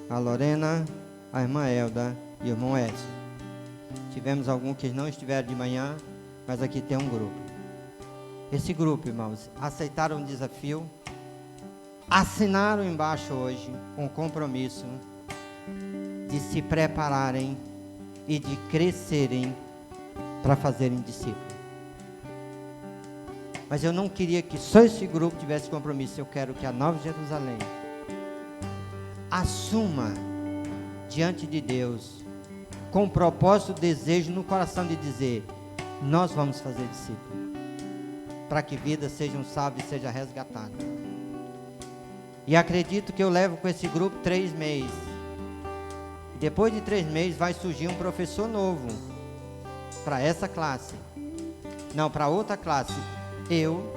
a Lorena, a irmã Elda e o irmão Edson. Tivemos alguns que não estiveram de manhã, mas aqui tem um grupo. Esse grupo, irmãos, aceitaram o desafio, assinaram embaixo hoje um compromisso de se prepararem e de crescerem para fazerem discípulos. Mas eu não queria que só esse grupo tivesse compromisso. Eu quero que a Nova Jerusalém assuma diante de Deus, com propósito, desejo no coração de dizer: nós vamos fazer discípulos, para que vidas sejam salvas e sejam resgatadas. E acredito que eu levo com esse grupo 3 meses. Depois de 3 meses vai surgir um professor novo para essa classe. Não, para outra classe. Eu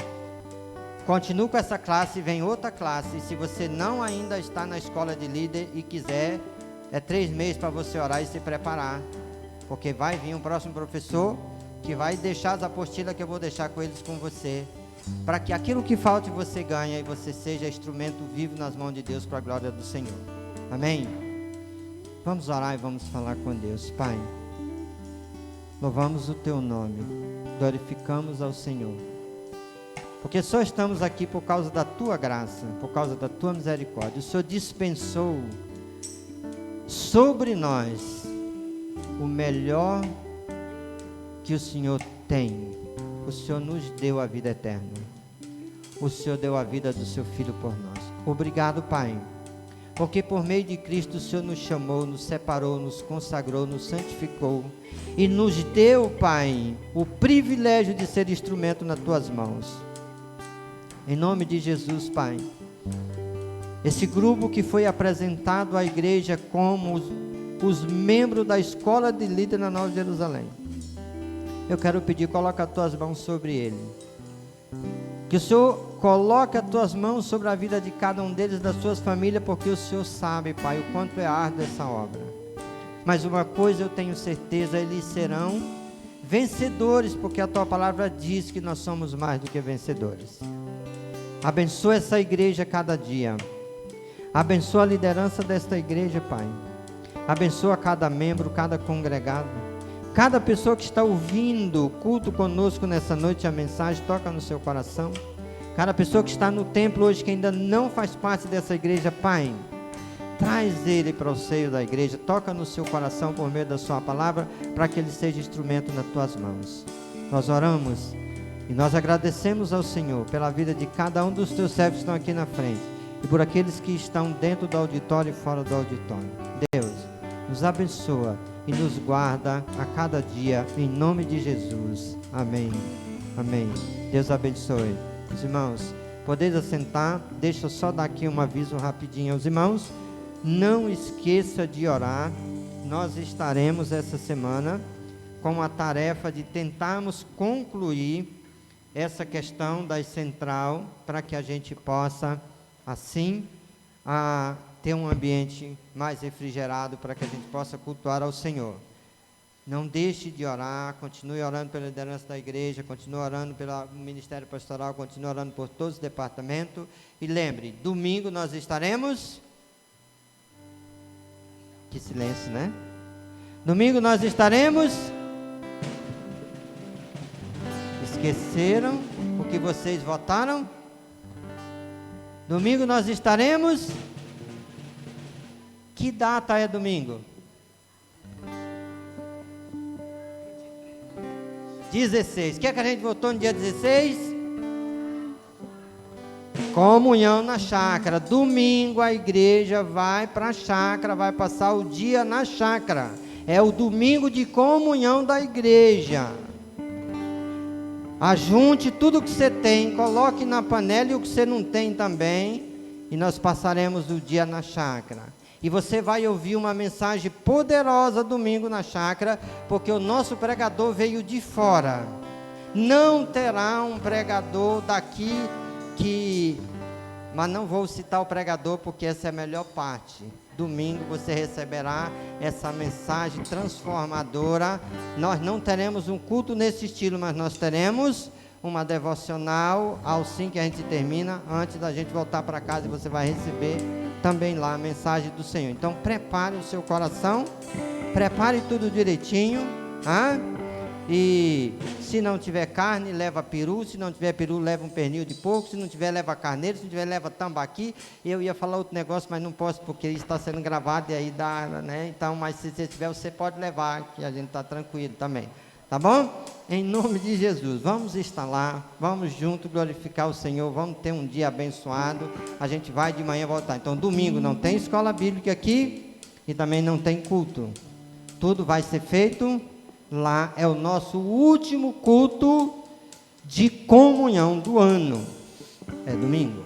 continuo com essa classe e vem outra classe. E se você não ainda está na escola de líder e quiser, é 3 meses para você orar e se preparar. Porque vai vir um próximo professor que vai deixar as apostilas que eu vou deixar com eles com você. Para que aquilo que falta você ganhe e você seja instrumento vivo nas mãos de Deus para a glória do Senhor. Amém? Vamos orar e vamos falar com Deus. Pai, louvamos o Teu nome, glorificamos ao Senhor, porque só estamos aqui por causa da Tua graça, por causa da Tua misericórdia. O Senhor dispensou sobre nós o melhor que o Senhor tem. O Senhor nos deu a vida eterna. O Senhor deu a vida do Seu Filho por nós. Obrigado, Pai, porque por meio de Cristo o Senhor nos chamou, nos separou, nos consagrou, nos santificou e nos deu, Pai, o privilégio de ser instrumento nas Tuas mãos. Em nome de Jesus, Pai, esse grupo que foi apresentado à igreja como os membros da escola de líder na Nova Jerusalém, eu quero pedir, coloca as Tuas mãos sobre ele. Que o Senhor coloque as Tuas mãos sobre a vida de cada um deles, das suas famílias, porque o Senhor sabe, Pai, o quanto é árdua essa obra. Mas uma coisa eu tenho certeza, eles serão vencedores, porque a Tua palavra diz que nós somos mais do que vencedores. Abençoa essa igreja cada dia. Abençoa a liderança desta igreja, Pai. Abençoa cada membro, cada congregado. Cada pessoa que está ouvindo o culto conosco nessa noite, a mensagem toca no seu coração. Cada pessoa que está no templo hoje, que ainda não faz parte dessa igreja, Pai, traz ele para o seio da igreja, toca no seu coração por meio da Sua palavra, para que ele seja instrumento nas Tuas mãos. Nós oramos e nós agradecemos ao Senhor pela vida de cada um dos Teus servos que estão aqui na frente e por aqueles que estão dentro do auditório e fora do auditório. Deus, nos abençoa e nos guarda a cada dia, em nome de Jesus. Amém. Amém. Deus abençoe. Os irmãos, podeis assentar. Deixa eu só dar aqui um aviso rapidinho aos irmãos. Não esqueça de orar. Nós estaremos essa semana com a tarefa de tentarmos concluir essa questão da central, para que a gente possa, assim, ter um ambiente mais refrigerado, para que a gente possa cultuar ao Senhor. Não deixe de orar, continue orando pela liderança da igreja, continue orando pelo ministério pastoral, continue orando por todos os departamentos. E lembre, domingo nós estaremos... Que silêncio, né? Domingo nós estaremos... Esqueceram o que vocês votaram? Domingo nós estaremos... Que data é domingo? 16. O que é que a gente votou no dia 16? Comunhão na chácara. Domingo a igreja vai para a chácara, vai passar o dia na chácara. É o domingo de comunhão da igreja. Ajunte tudo que você tem, coloque na panela e o que você não tem também, e nós passaremos o dia na chácara. E você vai ouvir uma mensagem poderosa domingo na chácara, porque o nosso pregador veio de fora. Não terá um pregador daqui mas não vou citar o pregador, porque essa é a melhor parte. Domingo você receberá essa mensagem transformadora. Nós não teremos um culto nesse estilo, mas nós teremos uma devocional ao 5 que a gente termina, antes da gente voltar para casa, e você vai receber também lá a mensagem do Senhor. Então prepare o seu coração, prepare tudo direitinho, e se não tiver carne, leva peru. Se não tiver peru, leva um pernil de porco. Se não tiver, leva carneiro. Se não tiver, leva tambaqui. Eu ia falar outro negócio, mas não posso, porque isso está sendo gravado e aí dá, né? Então, mas se você tiver, você pode levar, que a gente está tranquilo também. Tá bom? Em nome de Jesus, vamos estar lá, vamos junto glorificar o Senhor, vamos ter um dia abençoado. A gente vai de manhã voltar. Então, domingo não tem escola bíblica aqui e também não tem culto. Tudo vai ser feito lá. É o nosso último culto de comunhão do ano. É domingo.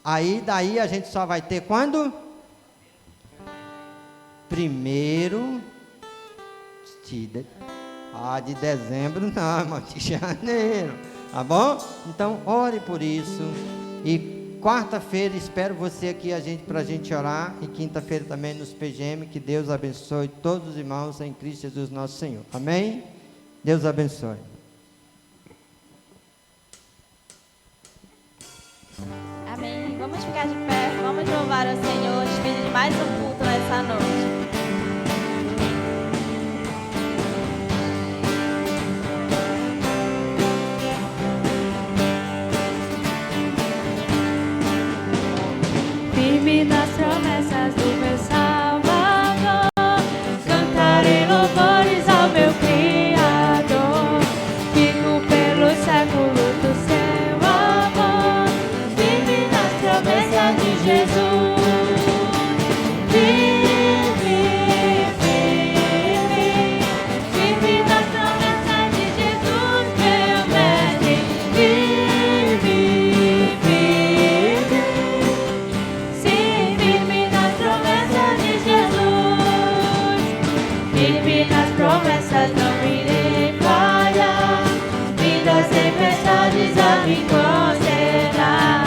Aí daí a gente só vai ter quando? 1º de dezembro, não, irmão, de janeiro. Tá bom? Então ore por isso. E quarta-feira espero você aqui para a gente orar. E quinta-feira também nos PGM. Que Deus abençoe todos os irmãos em Cristo Jesus nosso Senhor. Amém? Deus abençoe. Amém. Vamos ficar de pé, vamos louvar ao Senhor, despedir de mais um culto nessa noite. Firme nas promessas do meu Salvador, cantarei louvores ao meu Criador. Fico pelo século do seu amor, firme nas promessas de Jesus. Firme, firme, firme nas promessas de Jesus, meu mestre. Firme, firme, sim, firme nas promessas de Jesus. Firme nas promessas, não irei falhar. Vidas tempestades a me condenar.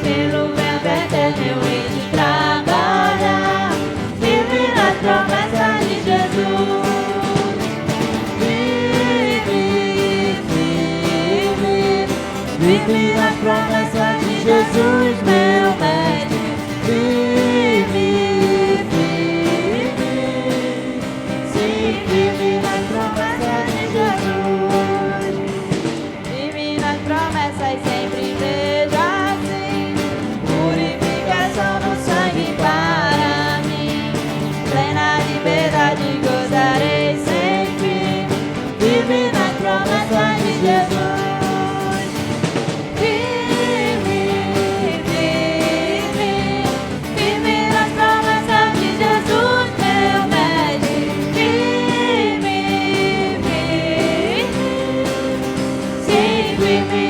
Pelo meu eterno eu hei de trabalhar. Firme nas promessas de Jesus. Firme, firme, firme nas promessas de Jesus, meu mestre. Firme, firme, sim, firme nas promessas de Jesus. Firme nas promessas, sempre vejo assim, purificação no sangue para mim. Plena liberdade gozarei sempre, firme nas promessas de Jesus. Firme, firme, firme nas promessas de Jesus, meu mestre. Firme, firme, sim, firme